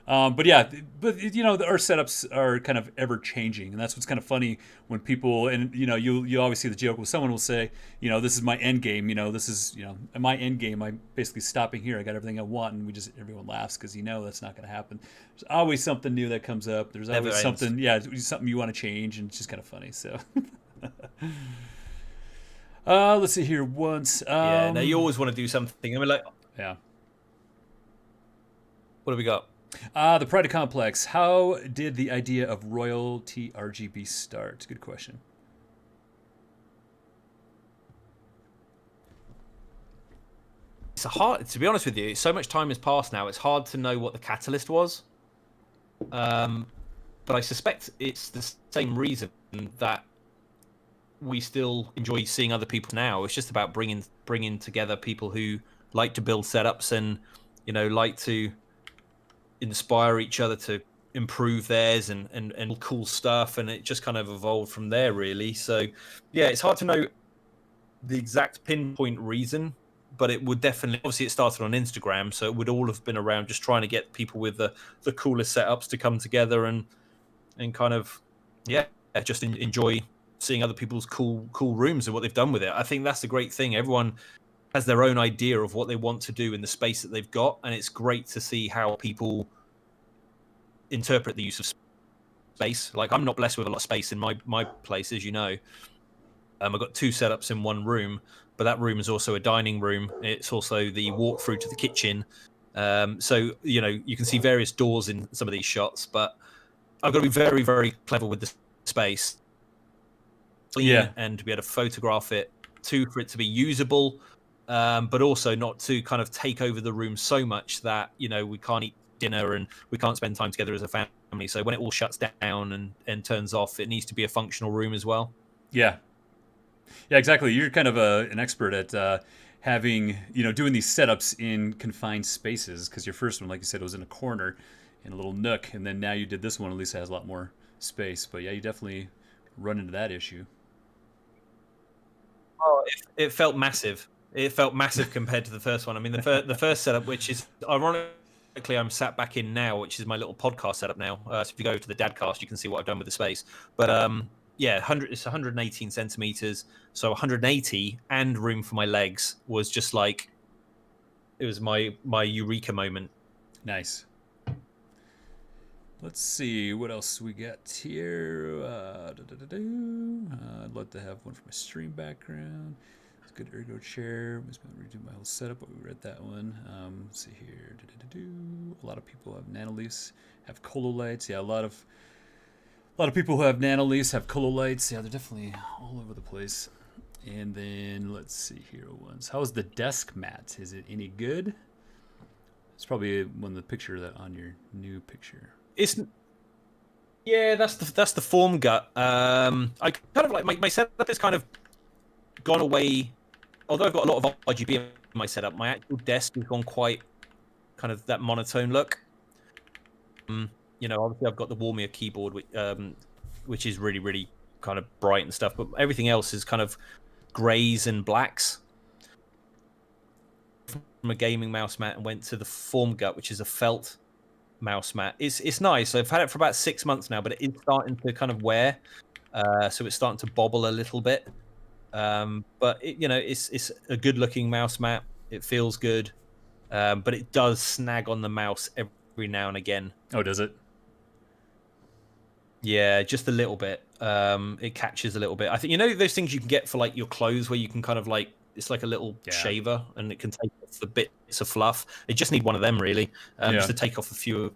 But yeah, but you know, our setups are kind of ever changing, and that's what's kind of funny when people, and you know, you always see the joke when someone will say, you know, this is my end game. You know, this is, you know, my end game. I'm basically stopping here. I got everything I want, and everyone laughs because you know that's not going to happen. There's always something new that comes up. There's Never always ends. something, yeah, something you want to change, and it's just kind of funny. So. Let's see here. Once. Yeah. No, you always want to do something. I mean, like, Yeah. what have we got? The Pride Complex. How did the idea of royalty RGB start? Good question. It's hard, to be honest with you. So much time has passed now. It's hard to know what the catalyst was. But I suspect it's the same reason that we still enjoy seeing other people now. It's just about bringing together people who like to build setups and, you know, like to inspire each other to improve theirs and cool stuff, and it just kind of evolved from there, really. So yeah, it's hard to know the exact pinpoint reason, but it would definitely, obviously it started on Instagram, so it would all have been around just trying to get people with the coolest setups to come together and kind of, yeah, just enjoy seeing other people's cool rooms and what they've done with it. I think that's the great thing. Everyone has their own idea of what they want to do in the space that they've got, and it's great to see how people interpret the use of space. Like, I'm not blessed with a lot of space in my place, as you know. I've got 2 setups in one room, but that room is also a dining room. It's also the walkthrough to the kitchen. So, you know, you can see various doors in some of these shots, but I've got to be very, very clever with the space. Yeah. And to be able to photograph it, for it to be usable, but also not to kind of take over the room so much that, you know, we can't eat dinner and we can't spend time together as a family. So when it all shuts down and turns off, it needs to be a functional room as well. Yeah. Yeah, exactly. You're kind of an expert at having, you know, doing these setups in confined spaces, because your first one, like you said, was in a corner, in a little nook, and then now you did this one, at least it has a lot more space. But yeah, you definitely run into that issue. Oh, it felt massive. It felt massive compared to the first one. I mean, the first setup, which is ironically I'm sat back in now, which is my little podcast setup now. So if you go to the Dadcast, you can see what I've done with the space. But yeah, it's 118 centimeters, so 180 and room for my legs was just like, it was my eureka moment. Nice. Let's see what else we got here. I'd love to have one for my stream background. It's a good ergo chair. I'm just going to redo my whole setup, but we read that one. Let's see here. A lot of people have nanolights, have colo lights. Yeah, a lot of people who have nanolights have colo lights. Yeah, they're definitely all over the place. And then let's see here. How's the desk mat? Is it any good? It's probably one of the picture that on your new picture. Yeah, that's the form gut. I kind of like my setup has kind of gone away. Although I've got a lot of RGB in my setup, my actual desk has gone quite kind of that monotone look. You know, obviously I've got the Warmier keyboard, which is really, really kind of bright and stuff, but everything else is kind of grays and blacks. From a gaming mouse mat and went to the form gut, which is a felt mouse mat. It's nice. I've had it for about 6 months now, but it is starting to kind of wear, so it's starting to bobble a little bit. But you know, it's a good looking mouse mat. It feels good, but it does snag on the mouse every now and again. Oh, does it? Yeah, just a little bit. It catches a little bit. I think, you know, those things you can get for like your clothes where you can kind of like, it's like a little shaver and it can take off the bits of fluff. You just need one of them, really, just to take off a few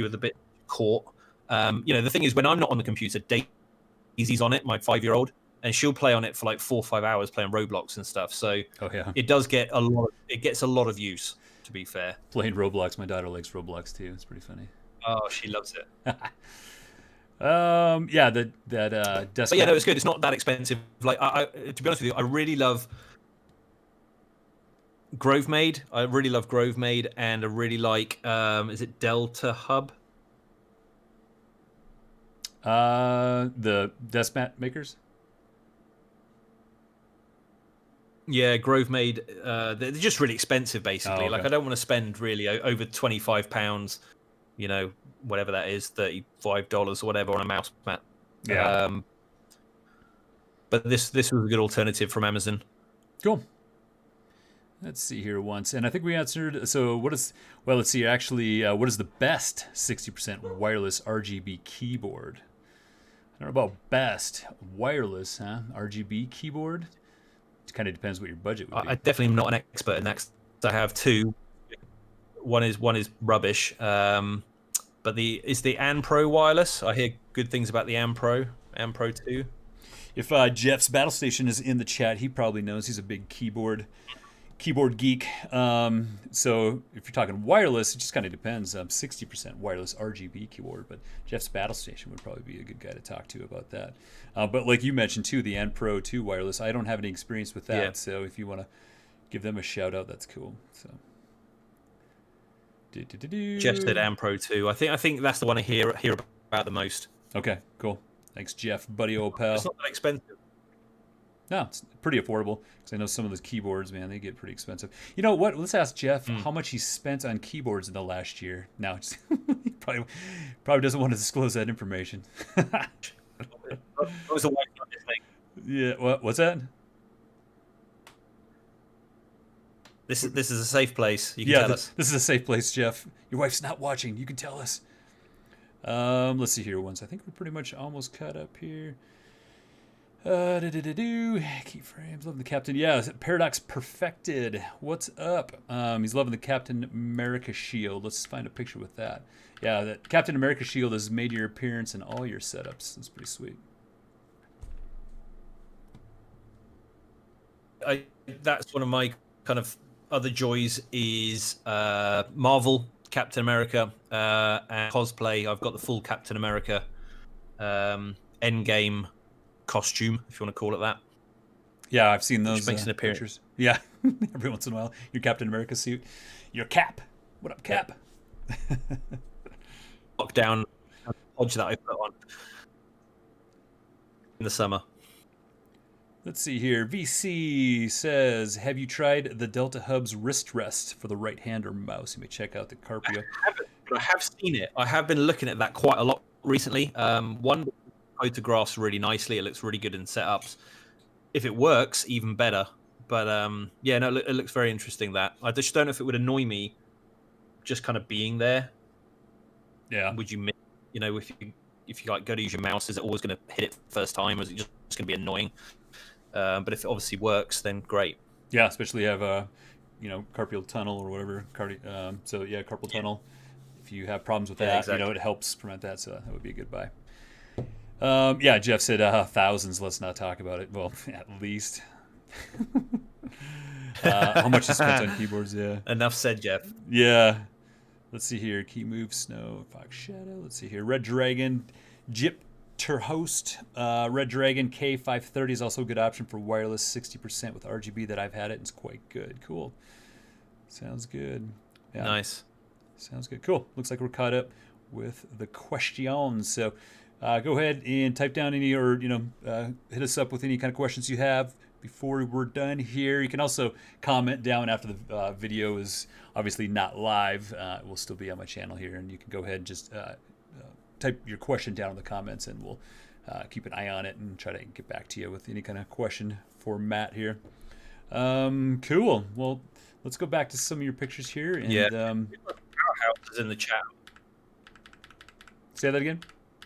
of the bits caught. You know, the thing is, when I'm not on the computer, Daisy's on it, my 5-year-old, and she'll play on it for like 4 or 5 hours playing Roblox and stuff. So it does get it gets a lot of use, to be fair. Playing Roblox, my daughter likes Roblox too. It's pretty funny. Oh, she loves it. Yeah, that desk. But yeah, no, it's good. It's not that expensive. Like, to be honest with you, I really love Grovemade. I really love Grovemade, and I really like is it Delta Hub? The desk mat makers. Yeah, Grovemade. They're just really expensive, basically. Oh, okay. Like, I don't want to spend really over £25 whatever that is, $35 or whatever on a mouse mat. Yeah. But this was a good alternative from Amazon. Cool. Let's see here once. And I think we answered. So let's see. Actually, what is the best 60% wireless RGB keyboard? I don't know about best wireless, huh? RGB keyboard? It kind of depends what your budget would be. I definitely am not an expert in that. 'Cause I have two. One is rubbish. But is the AnPro wireless? I hear good things about the AnPro 2. If Jeff's Battlestation is in the chat, he probably knows. He's a big keyboard geek. So if you're talking wireless, it just kind of depends. 60% wireless RGB keyboard, but Jeff's Battlestation would probably be a good guy to talk to about that. But like you mentioned too, the AnPro 2 wireless, I don't have any experience with that. Yeah. So if you want to give them a shout out, that's cool. So. Jeff said AnPro 2. I think that's the one I hear about the most. Okay, cool. Thanks, Jeff, buddy, old pal. It's not that expensive. No, it's pretty affordable because I know some of those keyboards, man, they get pretty expensive. You know what? Let's ask Jeff how much he spent on keyboards in the last year. Now, he probably doesn't want to disclose that information. What was the wife on this thing? Yeah, what's that? This is a safe place. You can tell us. This is a safe place, Jeff. Your wife's not watching. You can tell us. Let's see here once. I think we're pretty much almost caught up here. Keyframes. Loving the Captain. Yeah, Paradox Perfected. What's up? He's loving the Captain America shield. Let's find a picture with that. Yeah, that Captain America shield has made your appearance in all your setups. That's pretty sweet. That's one of my kind of other joys is Marvel Captain America and cosplay. I've got the full Captain America Endgame costume, if you want to call it that. Yeah, I've seen those. Which makes an appearance. Pictures. Yeah, every once in a while, your Captain America suit, your cap. What up, Cap? Yep. Lockdown hodge that I put on in the summer. Let's see here. VC says, have you tried the Delta Hub's wrist rest for the right hand or mouse? You may check out the Carpio. I have seen it. I have been looking at that quite a lot recently. One photographs really nicely. It looks really good in setups. If it works, even better. But yeah, no, it looks very interesting. That I just don't know if it would annoy me, just kind of being there. Yeah. Would you miss? If you like go to use your mouse, is it always going to hit it first time, or is it just going to be annoying? But if it obviously works, then great. Yeah, especially have a, carpal tunnel or whatever. Carpal tunnel. If you have problems with that, exactly. It helps prevent that. So that would be a good buy. Yeah, Jeff said thousands. Let's not talk about it. Well, at least. How much he spent on keyboards? Yeah. Enough said, Jeff. Yeah. Let's see here. Key move, Snow, Fox Shadow. Let's see here. Red Dragon, Jip. Host Red Dragon K530 is also a good option for wireless 60% with RGB that I've had it. It's quite good. Cool. Sounds good. Yeah. Nice. Sounds good. Cool. Looks like we're caught up with the questions. So go ahead and type down any or, hit us up with any kind of questions you have before we're done here. You can also comment down after the video is obviously not live. It will still be on my channel here, and you can go ahead and just type your question down in the comments, and we'll keep an eye on it and try to get back to you with any kind of question for Matt here. Cool. Well, let's go back to some of your pictures here. And, Powerhouse is in the chat. Say that again?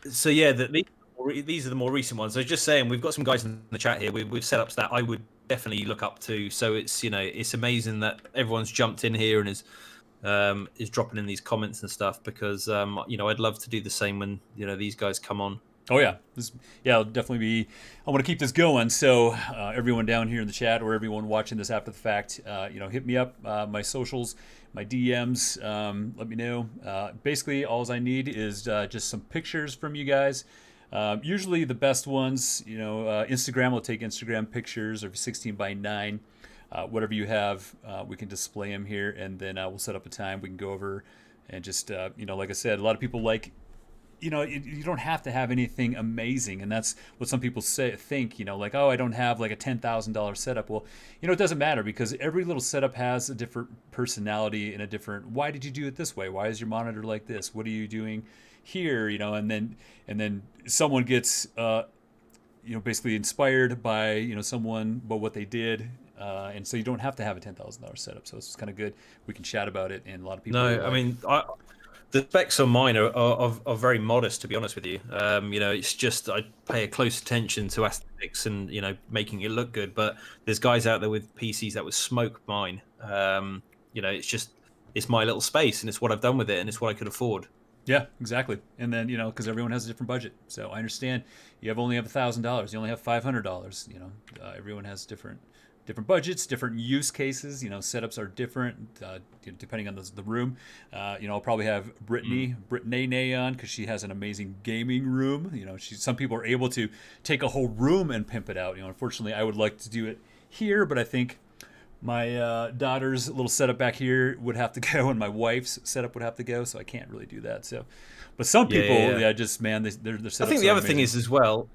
So, yeah, these are the more recent ones. I was just saying, we've got some guys in the chat here. We've setups that I would definitely look up to. So it's, it's amazing that everyone's jumped in here and is dropping in these comments and stuff, because I'd love to do the same when these guys come on. Oh yeah, it'll definitely be. I want to keep this going. So everyone down here in the chat or everyone watching this after the fact, hit me up, my socials, my DMs. Let me know. Basically, all I need is just some pictures from you guys. Usually the best ones, Instagram will take Instagram pictures or 16:9. Whatever you have, we can display them here, and then we'll set up a time we can go over and just, like I said, a lot of people like you don't have to have anything amazing, and that's what some people think. Like, oh, I don't have like a $10,000 setup. Well, it doesn't matter, because every little setup has a different personality and a different. Why did you do it this way? Why is your monitor like this? What are you doing here? And then someone gets basically inspired by someone, but what they did. And so you don't have to have a $10,000 setup. So it's kind of good. We can chat about it, and a lot of people. No, I mean, the specs on mine are very modest, to be honest with you. It's just I pay a close attention to aesthetics and making it look good. But there's guys out there with PCs that would smoke mine. It's my little space, and it's what I've done with it, and it's what I could afford. Yeah, exactly. And then because everyone has a different budget, so I understand you only have $1,000, you only have $500. Everyone has different budgets, different use cases. Setups are different depending on the room. I'll probably have Brittany on, because she has an amazing gaming room. Some people are able to take a whole room and pimp it out. Unfortunately, I would like to do it here, but I think my daughter's little setup back here would have to go, and my wife's setup would have to go, so I can't really do that. So, but some people, their setups. I think the other amazing. thing is as well.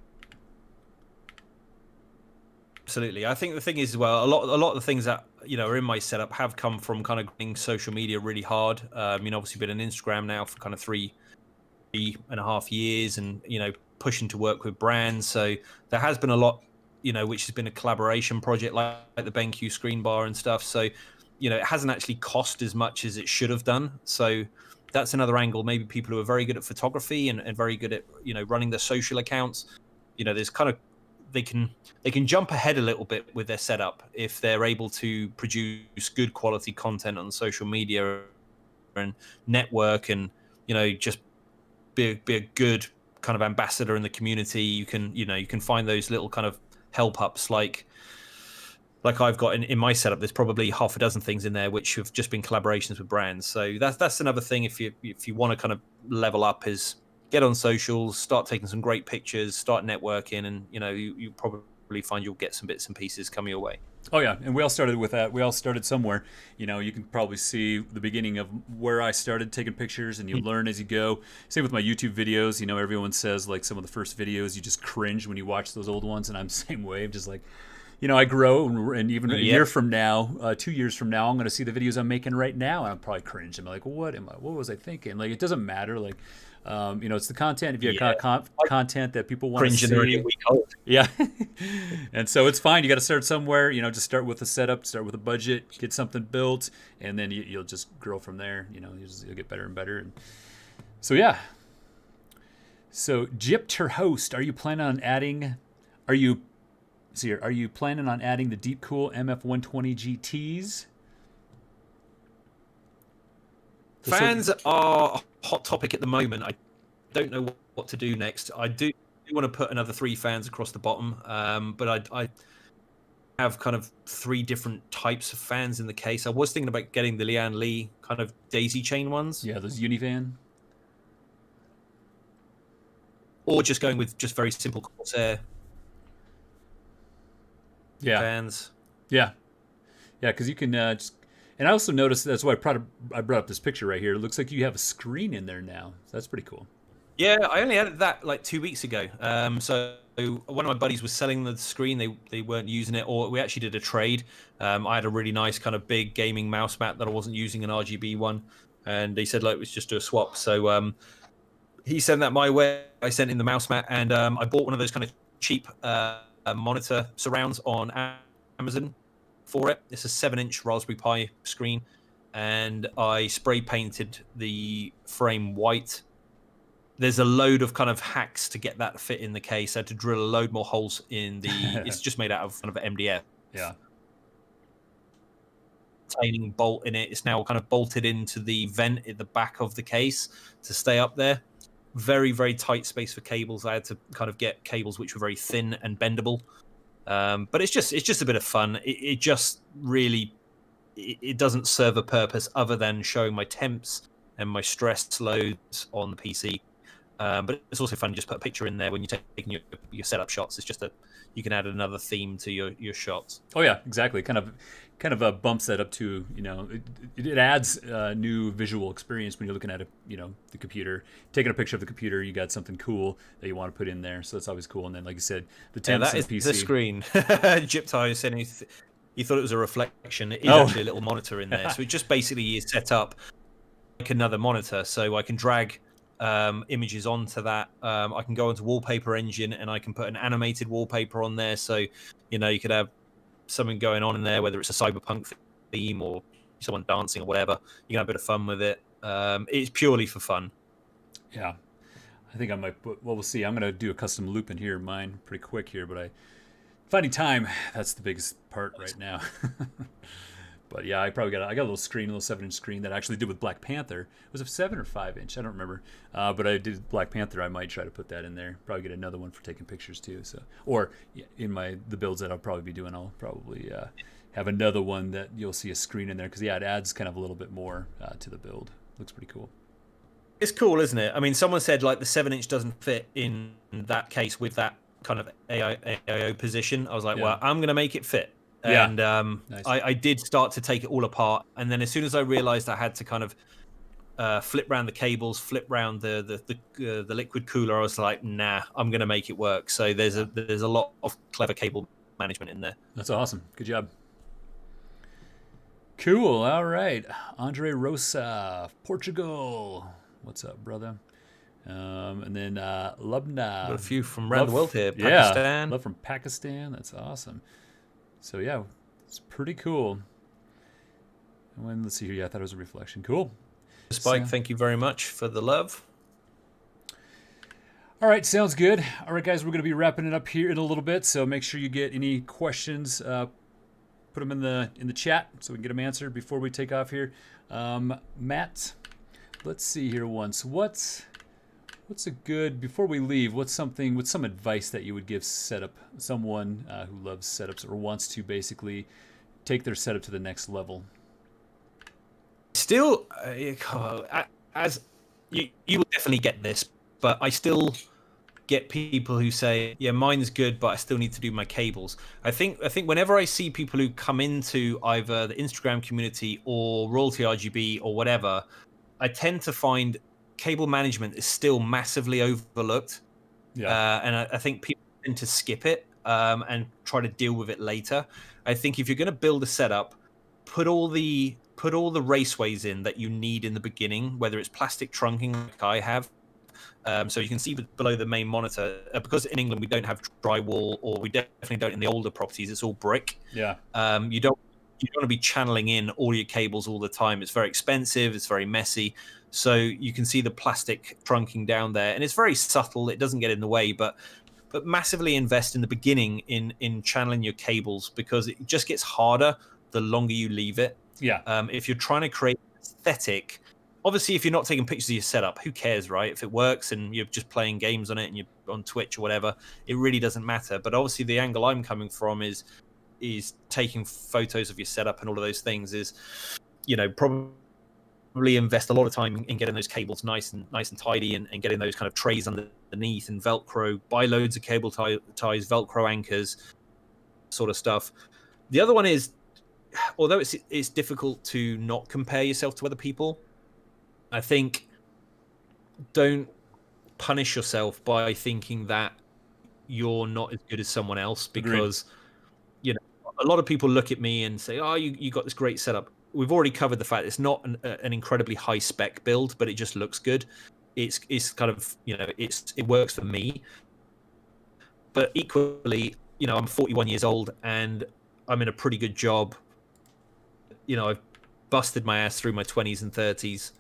Absolutely, I think the thing is as well, a lot of the things that are in my setup have come from kind of getting social media really hard. Obviously been on Instagram now for kind of 3.5 years, and pushing to work with brands. So there has been a lot, which has been a collaboration project, like the BenQ screen bar and stuff. So it hasn't actually cost as much as it should have done. So that's another angle. Maybe people who are very good at photography and very good at running their social accounts. There's kind of they can jump ahead a little bit with their setup if they're able to produce good quality content on social media and network, and just be a good kind of ambassador in the community. You can find those little kind of help ups like I've got in my setup. There's probably half a dozen things in there which have just been collaborations with brands. So that's another thing if you want to kind of level up, is get on socials, start taking some great pictures, start networking, and you probably find you'll get some bits and pieces coming your way. Oh yeah, and we all started with that. We all started somewhere. You can probably see the beginning of where I started taking pictures, and you learn as you go. Same with my YouTube videos. Everyone says like some of the first videos you just cringe when you watch those old ones, and I'm the same way. I'm just like, I grow, and even a year from now, 2 years from now, I'm going to see the videos I'm making right now, and I'm probably cringe. I'm like, what was I thinking? Like, it doesn't matter. Like, it's the content. If you have content that people want to see, already a week old. Yeah, and so it's fine. You got to start somewhere. Just start with a setup, start with a budget, get something built, and then you'll just grow from there. You'll get better and better. And so yeah. So Gypter host, are you planning on adding the Deepcool MF120 GTs? Fans are a hot topic at the moment. I don't know what to do next. I do want to put another 3 fans across the bottom, but I have kind of 3 different types of fans in the case. I was thinking about getting the Lian Li kind of daisy chain ones. Yeah, those Unifan. Or just going with just very simple Corsair fans. Yeah, because you can just. And I also noticed, that's why I brought up this picture right here. It looks like you have a screen in there now. So that's pretty cool. Yeah, I only added that like 2 weeks ago. So one of my buddies was selling the screen. They weren't using it, or we actually did a trade. I had a really nice kind of big gaming mouse mat that I wasn't using, an RGB one, and they said, like, let's just do a swap. So he sent that my way. I sent in the mouse mat, and I bought one of those kind of cheap monitor surrounds on Amazon for it. It's a 7-inch Raspberry Pi screen, and I spray painted the frame white. There's a load of kind of hacks to get that fit in the case. I had to drill a load more holes in the. It's just made out of kind of MDF. Yeah. Retaining bolt in it. It's now kind of bolted into the vent at the back of the case to stay up there. Very, very tight space for cables. I had to kind of get cables which were very thin and bendable. But it's just a bit of fun. It just really, it doesn't serve a purpose other than showing my temps and my stress loads on the PC. But it's also fun to just put a picture in there when you're taking your setup shots. It's just you can add another theme to your shots. Oh yeah, exactly. Kind kind of bumps that up to, you know, it adds a new visual experience when you're looking at a, you know, the computer, taking a picture of the computer, you got something cool that you want to put in there, so that's always cool. And then, like you said, the temps that and is the PC. the screen. Gyptai said he thought it was a reflection. It is actually a little monitor in there, so it just basically is set up like another monitor, so I can drag images onto that. I can go into Wallpaper Engine and I can put an animated wallpaper on there, so you know, you could have something going on in there, whether it's a cyberpunk theme or someone dancing or whatever. You can have a bit of fun with it. It's purely for fun. Yeah, I think I might put, well, we'll see. I'm going to do a custom loop in here, mine pretty quick here, but finding time, that's the biggest part right now. But yeah, I got a little screen, a little 7-inch screen that I actually did with Black Panther. Was it 7 or 5-inch? I don't remember. But I did Black Panther. I might try to put that in there. Probably get another one for taking pictures too. So, or in the builds that I'll probably be doing, I'll probably have another one that you'll see a screen in there, because yeah, it adds kind of a little bit more to the build. Looks pretty cool. It's cool, isn't it? I mean, someone said like the 7-inch doesn't fit in that case with that kind of AIO position. I was like, well, I'm going to make it fit. And nice. I did start to take it all apart, and then as soon as I realized I had to kind of flip around the cables, flip around the liquid cooler, I was like, nah, I'm going to make it work. So there's a lot of clever cable management in there. That's awesome. Good job. Cool. All right, Andre Rosa, Portugal. What's up, brother? And then Lubna. Got a few from around the world here. Pakistan. Love from Pakistan. That's awesome. So yeah, it's pretty cool. And let's see here. Yeah, I thought it was a reflection. Cool. Spike, thank you very much for the love. All right, sounds good. All right, guys, we're going to be wrapping it up here in a little bit. So make sure you get any questions, put them in the chat so we can get them answered before we take off here. Matt, let's see here once. What's a good, before we leave, what's some advice that you would give someone who loves setups or wants to basically take their setup to the next level? Still, as you will definitely get this, but I still get people who say, yeah, mine's good, but I still need to do my cables. I think whenever I see people who come into either the Instagram community or Royalty RGB or whatever, I tend to find cable management is still massively overlooked. Yeah. And I think people tend to skip it and try to deal with it later. I think if you're going to build a setup, put all the raceways in that you need in the beginning, whether it's plastic trunking like I have. So you can see below the main monitor, because in England we don't have drywall, or we definitely don't in the older properties, it's all brick. Yeah. You don't want to be channeling in all your cables all the time. It's very expensive. It's very messy. So you can see the plastic trunking down there, and it's very subtle. It doesn't get in the way, but massively invest in the beginning in channeling your cables, because it just gets harder the longer you leave it. Yeah. If you're trying to create aesthetic, obviously, if you're not taking pictures of your setup, who cares, right? If it works and you're just playing games on it and you're on Twitch or whatever, it really doesn't matter. But obviously, the angle I'm coming from is taking photos of your setup and all of those things is, you know, probably invest a lot of time in getting those cables nice and tidy and getting those kind of trays underneath and Velcro, buy loads of cable ties, Velcro anchors, sort of stuff. The other one is, although it's difficult to not compare yourself to other people, I think don't punish yourself by thinking that you're not as good as someone else, because you know, a lot of people look at me and say, oh, you got this great setup. We've already covered the fact it's not an incredibly high spec build, but it just looks good. It's kind of, you know, it works for me. But equally, you know, I'm 41 years old and I'm in a pretty good job. You know, I've busted my ass through my 20s and 30s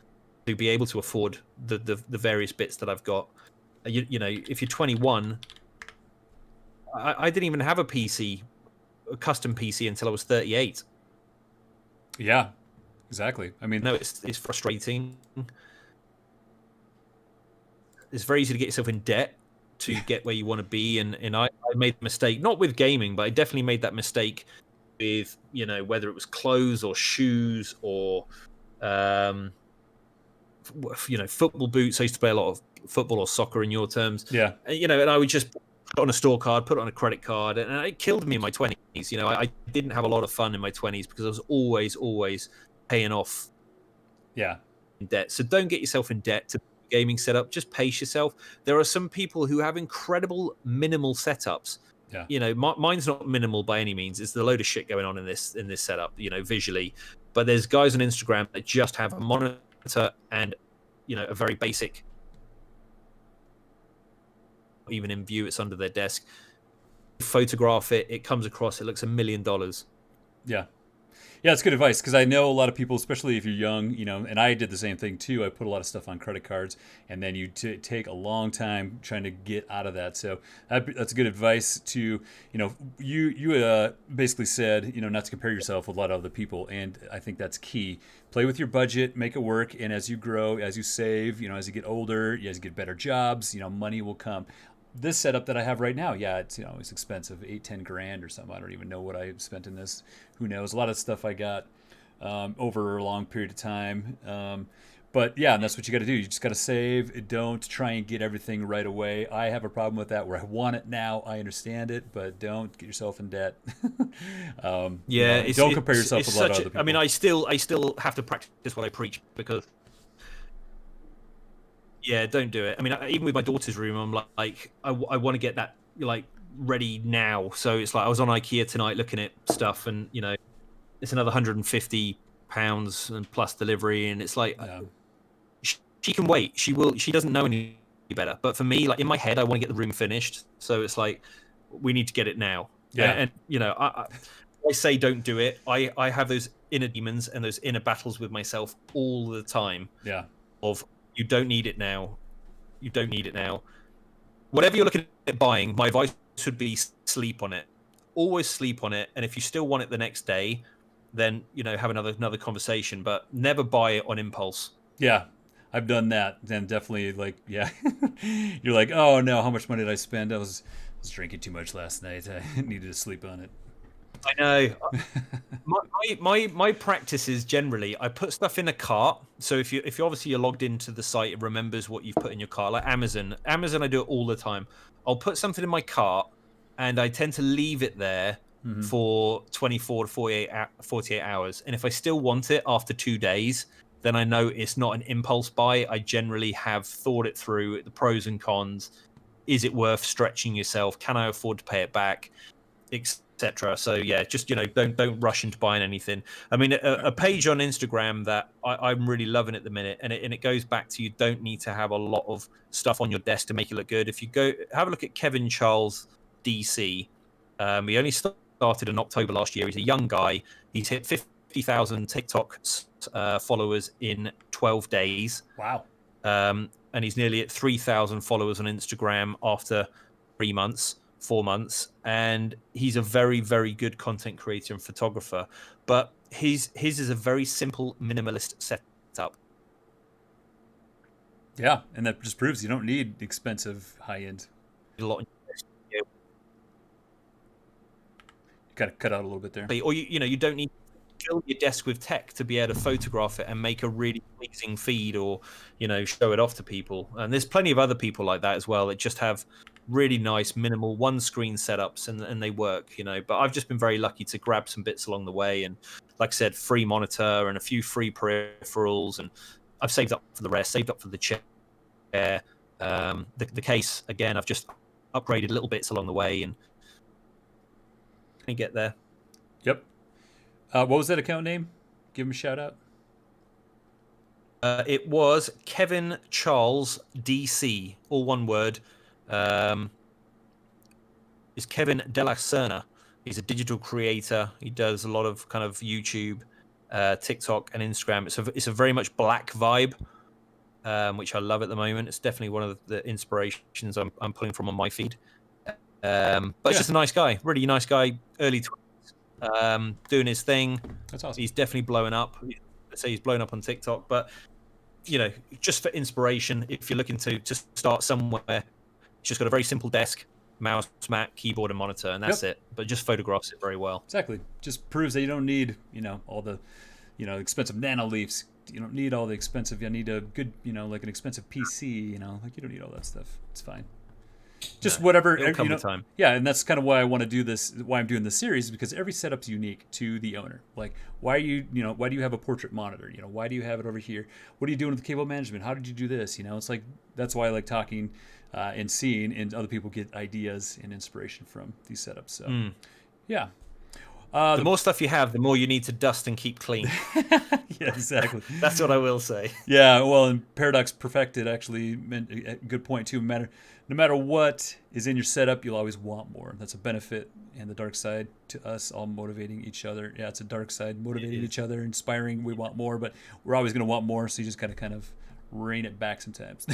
to be able to afford the various bits that I've got. You know, if you're 21, I didn't even have a custom PC until I was 38. Yeah, exactly. I mean, no, it's frustrating. It's very easy to get yourself in debt to get where you want to be, and I made a mistake, not with gaming, but I definitely made that mistake with, you know, whether it was clothes or shoes or you know, football boots. I used to play a lot of football or soccer in your terms. Yeah. You know, and I would just put on a store card, put it on a credit card, and it killed me in my 20s. You know, I didn't have a lot of fun in my 20s because I was always paying off Yeah. in debt. So don't get yourself in debt to gaming setup. Just pace yourself. There are some people who have incredible minimal setups. Yeah. You know, mine's not minimal by any means. It's a load of shit going on in this setup, you know, visually. But there's guys on Instagram that just have a monitor and, you know, a very basic, even in view, it's under their desk. Photograph it, it comes across, it looks $1 million. Yeah. Yeah, it's good advice because I know a lot of people, especially if you're young, you know, and I did the same thing too. I put a lot of stuff on credit cards, and then you take a long time trying to get out of that. So that's good advice to, you know, you basically said, you know, not to compare yourself with a lot of other people, and I think that's key. Play with your budget, make it work, and as you grow, as you save, you know, as you get older, as you get better jobs, you know, money will come. This setup that I have right now, yeah, it's, you know, it's expensive, 8-10 grand or something. I don't even know what I spent in this. Who knows? A lot of stuff I got over a long period of time. But yeah, and that's what you got to do. You just got to save. Don't try and get everything right away. I have a problem with that where I want it now. I understand it, but don't get yourself in debt. Yeah, you know, don't compare yourself with a lot of other people. I mean, I still have to practice what I preach because. Yeah, don't do it. I mean, even with my daughter's room, I'm like, I want to get that like ready now. So it's like I was on IKEA tonight looking at stuff, and you know, it's another £150 and plus delivery, and it's like she can wait. She will. She doesn't know any better. But for me, like in my head, I want to get the room finished. So it's like we need to get it now. Yeah, and you know, I say don't do it. I have those inner demons and those inner battles with myself all the time. Yeah. Of you don't need it now. You don't need it now. Whatever you're looking at buying, my advice would be sleep on it. Always sleep on it. And if you still want it the next day, then you know have another conversation. But never buy it on impulse. Yeah, I've done that. Then definitely like yeah, you're like oh no, how much money did I spend? I was drinking too much last night. I needed to sleep on it. I know. My practice is generally I put stuff in a cart. So if you obviously you're logged into the site, it remembers what you've put in your cart. Like Amazon, I do it all the time. I'll put something in my cart, and I tend to leave it there for 24 to 48 hours. And if I still want it after 2 days, then I know it's not an impulse buy. I generally have thought it through, the pros and cons. Is it worth stretching yourself? Can I afford to pay it back? Etc. So yeah, just you know, don't rush into buying anything. I mean, a page on Instagram that I'm really loving at the minute, and it goes back to you don't need to have a lot of stuff on your desk to make it look good. If you go have a look at Kevin Charles DC, he only started in October last year. He's a young guy. He's hit 50,000 TikTok followers in 12 days. Wow. And he's nearly at 3,000 followers on Instagram after 4 months, and he's a very, very good content creator and photographer. But his is a very simple, minimalist setup. Yeah, and that just proves you don't need expensive high end. A lot. You got to cut out a little bit there. Or you don't need to fill your desk with tech to be able to photograph it and make a really pleasing feed, or you know show it off to people. And there's plenty of other people like that as well that just have really nice minimal one screen setups and they work, you know. But I've just been very lucky to grab some bits along the way, and like I said, free monitor and a few free peripherals, and I've saved up for the rest, saved up for the chair, the case. Again, I've just upgraded little bits along the way and get there. Yep. What was that account name? Give him a shout out. It was Kevin Charles DC, all one word. Is Kevin De La Serna. He's a digital creator. He does a lot of kind of YouTube, TikTok, and Instagram. It's a very much black vibe, which I love at the moment. It's definitely one of the inspirations I'm pulling from on my feed. But it's just a nice guy, really nice guy, early 20s, doing his thing. That's awesome. He's definitely blowing up. Let's say he's blown up on TikTok, but you know, just for inspiration, if you're looking to start somewhere, it's just got a very simple desk, mouse, Mac, keyboard, and monitor, and that's it. But just photographs it very well. Exactly. Just proves that you don't need, you know, all the, you know, expensive nano leafs. You don't need all the expensive. You need a good, you know, like an expensive PC. You know, like you don't need all that stuff. It's fine. just No, whatever. it'll come with time. Yeah, and that's kind of why I want to do this. Why I'm doing this series, because every setup's unique to the owner. Like, why are you, why do you have a portrait monitor? Why do you have it over here? What are you doing with the cable management? How did you do this? It's like, that's why I like talking and seeing, and other people get ideas and inspiration from these setups. So, yeah. The more stuff you have, the more you need to dust and keep clean. Yeah, exactly. That's what I will say. Yeah, well, and Paradox Perfected actually meant a good point too. No matter what is in your setup, you'll always want more. That's a benefit and the dark side to us, all motivating each other. Yeah, it's a dark side, motivating each other, inspiring. We want more, but we're always going to want more. So you just got to kind of rein it back sometimes.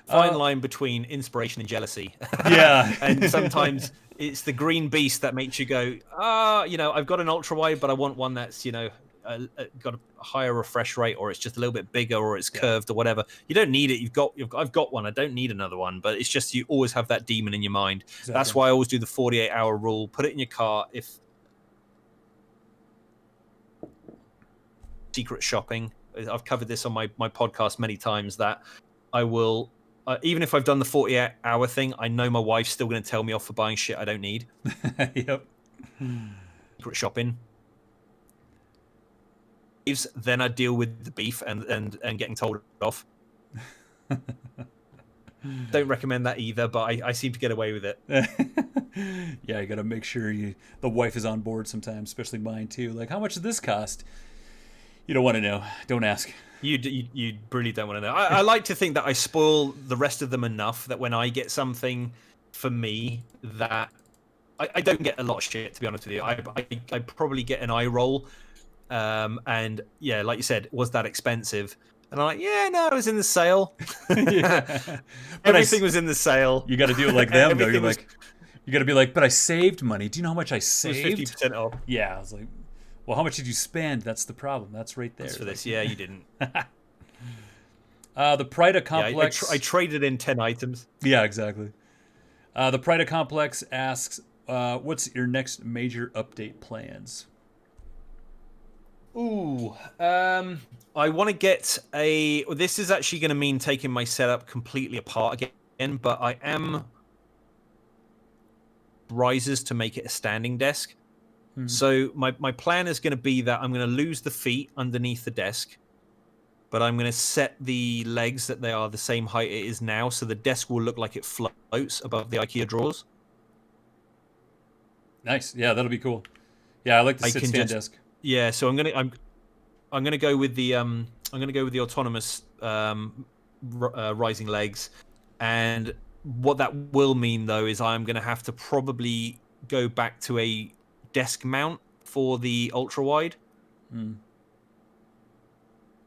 Fine line between inspiration and jealousy. Yeah. And sometimes it's the green beast that makes you go, I've got an ultra wide, but I want one that's, got a higher refresh rate, or it's just a little bit bigger, or it's curved, or whatever. You don't need it. I've got one. I don't need another one. But it's just, you always have that demon in your mind. Exactly. That's why I always do the 48-hour rule. Put it in your cart. If secret shopping, I've covered this on my podcast many times, that I will. Even if I've done the 48-hour thing, I know my wife's still going to tell me off for buying shit I don't need. Yep. Secret shopping. Then I deal with the beef and getting told off. Don't recommend that either, but I seem to get away with it. Yeah, you got to make sure the wife is on board sometimes, especially mine too. Like, how much does this cost? You don't want to know. Don't ask. You really don't want to know. I like to think that I spoil the rest of them enough that when I get something for me, that I don't get a lot of shit, to be honest with you. I probably get an eye roll. And yeah, like you said, was that expensive? And I'm like, yeah, no, it was in the sale. Everything was in the sale. You got to do it like them, though. You're like, you got to be like, but I saved money. Do you know how much I saved? 50% off. Yeah, I was like, well, how much did you spend? That's the problem. That's right there. That's for this. Yeah, you didn't. The Prida Complex. Yeah, I traded in 10 items. Yeah, exactly. The Prida Complex asks, what's your next major update plans? Ooh, I want to get this is actually going to mean taking my setup completely apart again, but I am risers to make it a standing desk. So my plan is going to be that I'm going to lose the feet underneath the desk, but I'm going to set the legs that they are the same height it is now, so the desk will look like it floats above the IKEA drawers. Nice. Yeah, that'll be cool. Yeah, I like the sit-stand desk. Yeah, so I'm gonna go with the autonomous rising legs, and what that will mean though is I'm gonna have to probably go back to a desk mount for the ultra wide.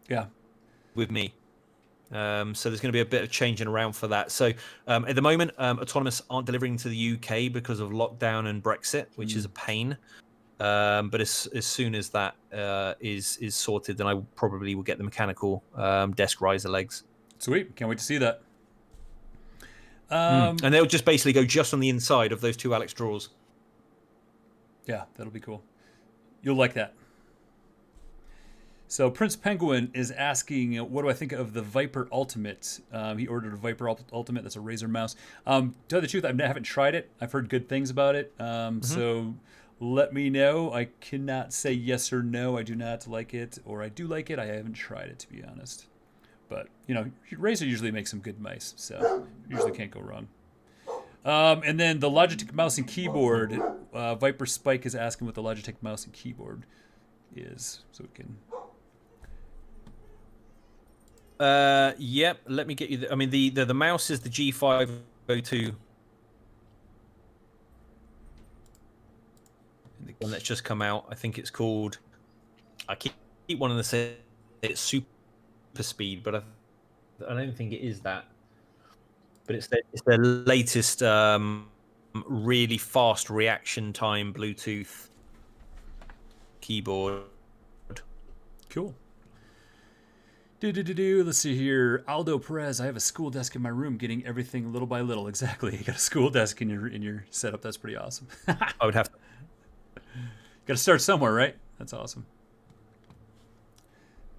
Yeah, with me. So there's going to be a bit of changing around for that. So at the moment, autonomous aren't delivering to the UK because of lockdown and Brexit, which is a pain. But as soon as that is sorted, then I probably will get the mechanical desk riser legs. Sweet. Can't wait to see that. And they'll just basically go just on the inside of those two Alex drawers. Yeah, that'll be cool. You'll like that. So Prince Penguin is asking, what do I think of the Viper Ultimate? He ordered a Viper Ultimate. That's a Razer mouse. To tell the truth, I haven't tried it. I've heard good things about it. So let me know. I cannot say yes or no. I do not like it, or I do like it. I haven't tried it, to be honest. But, Razer usually makes some good mice, so usually can't go wrong. And then the Logitech mouse and keyboard. Viper Spike is asking what the Logitech mouse and keyboard is, so we can... Yep. Let me get you. The mouse is the G502. The one that's just come out. I think it's called. I keep wanting to say it's super speed, but I don't think it is that. But it's the latest really fast reaction time Bluetooth keyboard. Cool. Let's see here. Aldo Perez, I have a school desk in my room, getting everything little by little. Exactly. You got a school desk in your setup. That's pretty awesome. I would have to. Got to start somewhere, right? That's awesome.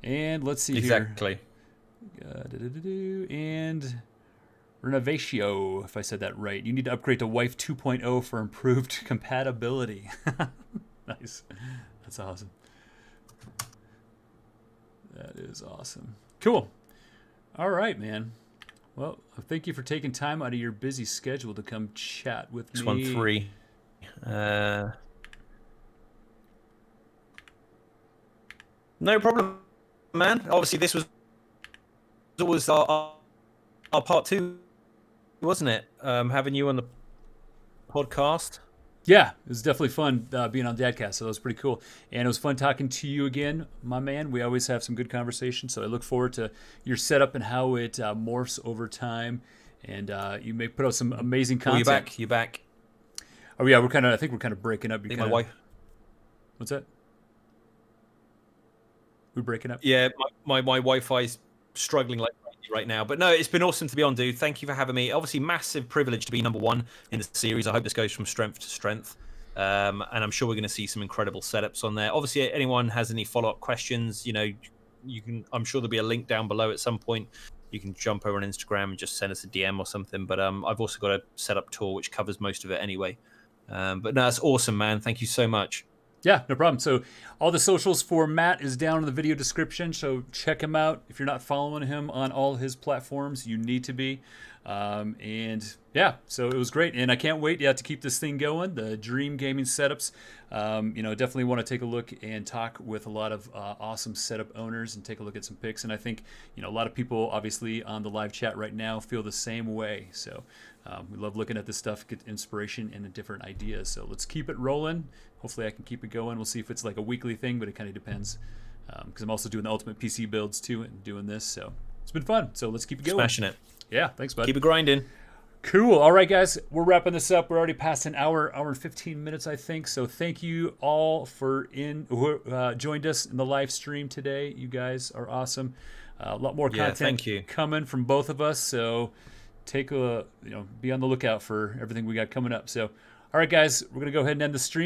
And let's see here. Exactly. And Renovatio, if I said that right. You need to upgrade to Wife 2.0 for improved compatibility. Nice. That's awesome. That is awesome. Cool. All right, man. Well, thank you for taking time out of your busy schedule to come chat with me. This one 3. No problem, man. Obviously, this was always our part 2, wasn't it? Having you on the podcast. Yeah, it was definitely fun being on Dadcast, so that was pretty cool. And it was fun talking to you again, my man. We always have some good conversations, so I look forward to your setup and how it morphs over time. And you may put out some amazing content. Oh, you back? Oh yeah, I think we're kind of breaking up. My wife. What's that? We're breaking up? Yeah, my Wi-Fi's struggling like crazy right now. But no, it's been awesome to be on, dude. Thank you for having me. Obviously, massive privilege to be number 1 in the series. I hope this goes from strength to strength. And I'm sure we're going to see some incredible setups on there. Obviously, anyone has any follow-up questions, you can. I'm sure there'll be a link down below at some point. You can jump over on Instagram and just send us a DM or something. But I've also got a setup tour which covers most of it anyway. But no, that's awesome, man. Thank you so much. Yeah, no problem. So all the socials for Matt is down in the video description, so check him out. If you're not following him on all his platforms, you need to be. And yeah, so it was great. And I can't wait to keep this thing going, the Dream Gaming Setups. Definitely want to take a look and talk with a lot of awesome setup owners and take a look at some pics. And I think, a lot of people obviously on the live chat right now feel the same way. So we love looking at this stuff, get inspiration and different ideas. So let's keep it rolling. Hopefully I can keep it going. We'll see if it's like a weekly thing, but it kind of depends. Because I'm also doing the Ultimate PC builds too and doing this. So it's been fun. So let's keep it going. Smashing it. Yeah, thanks, bud. Keep it grinding. Cool. All right, guys, we're wrapping this up. We're already past an hour and 15 minutes, I think. So thank you all for who joined us in the live stream today. You guys are awesome. A lot more content coming from both of us. So be on the lookout for everything we got coming up. So, all right, guys, we're gonna go ahead and end the stream.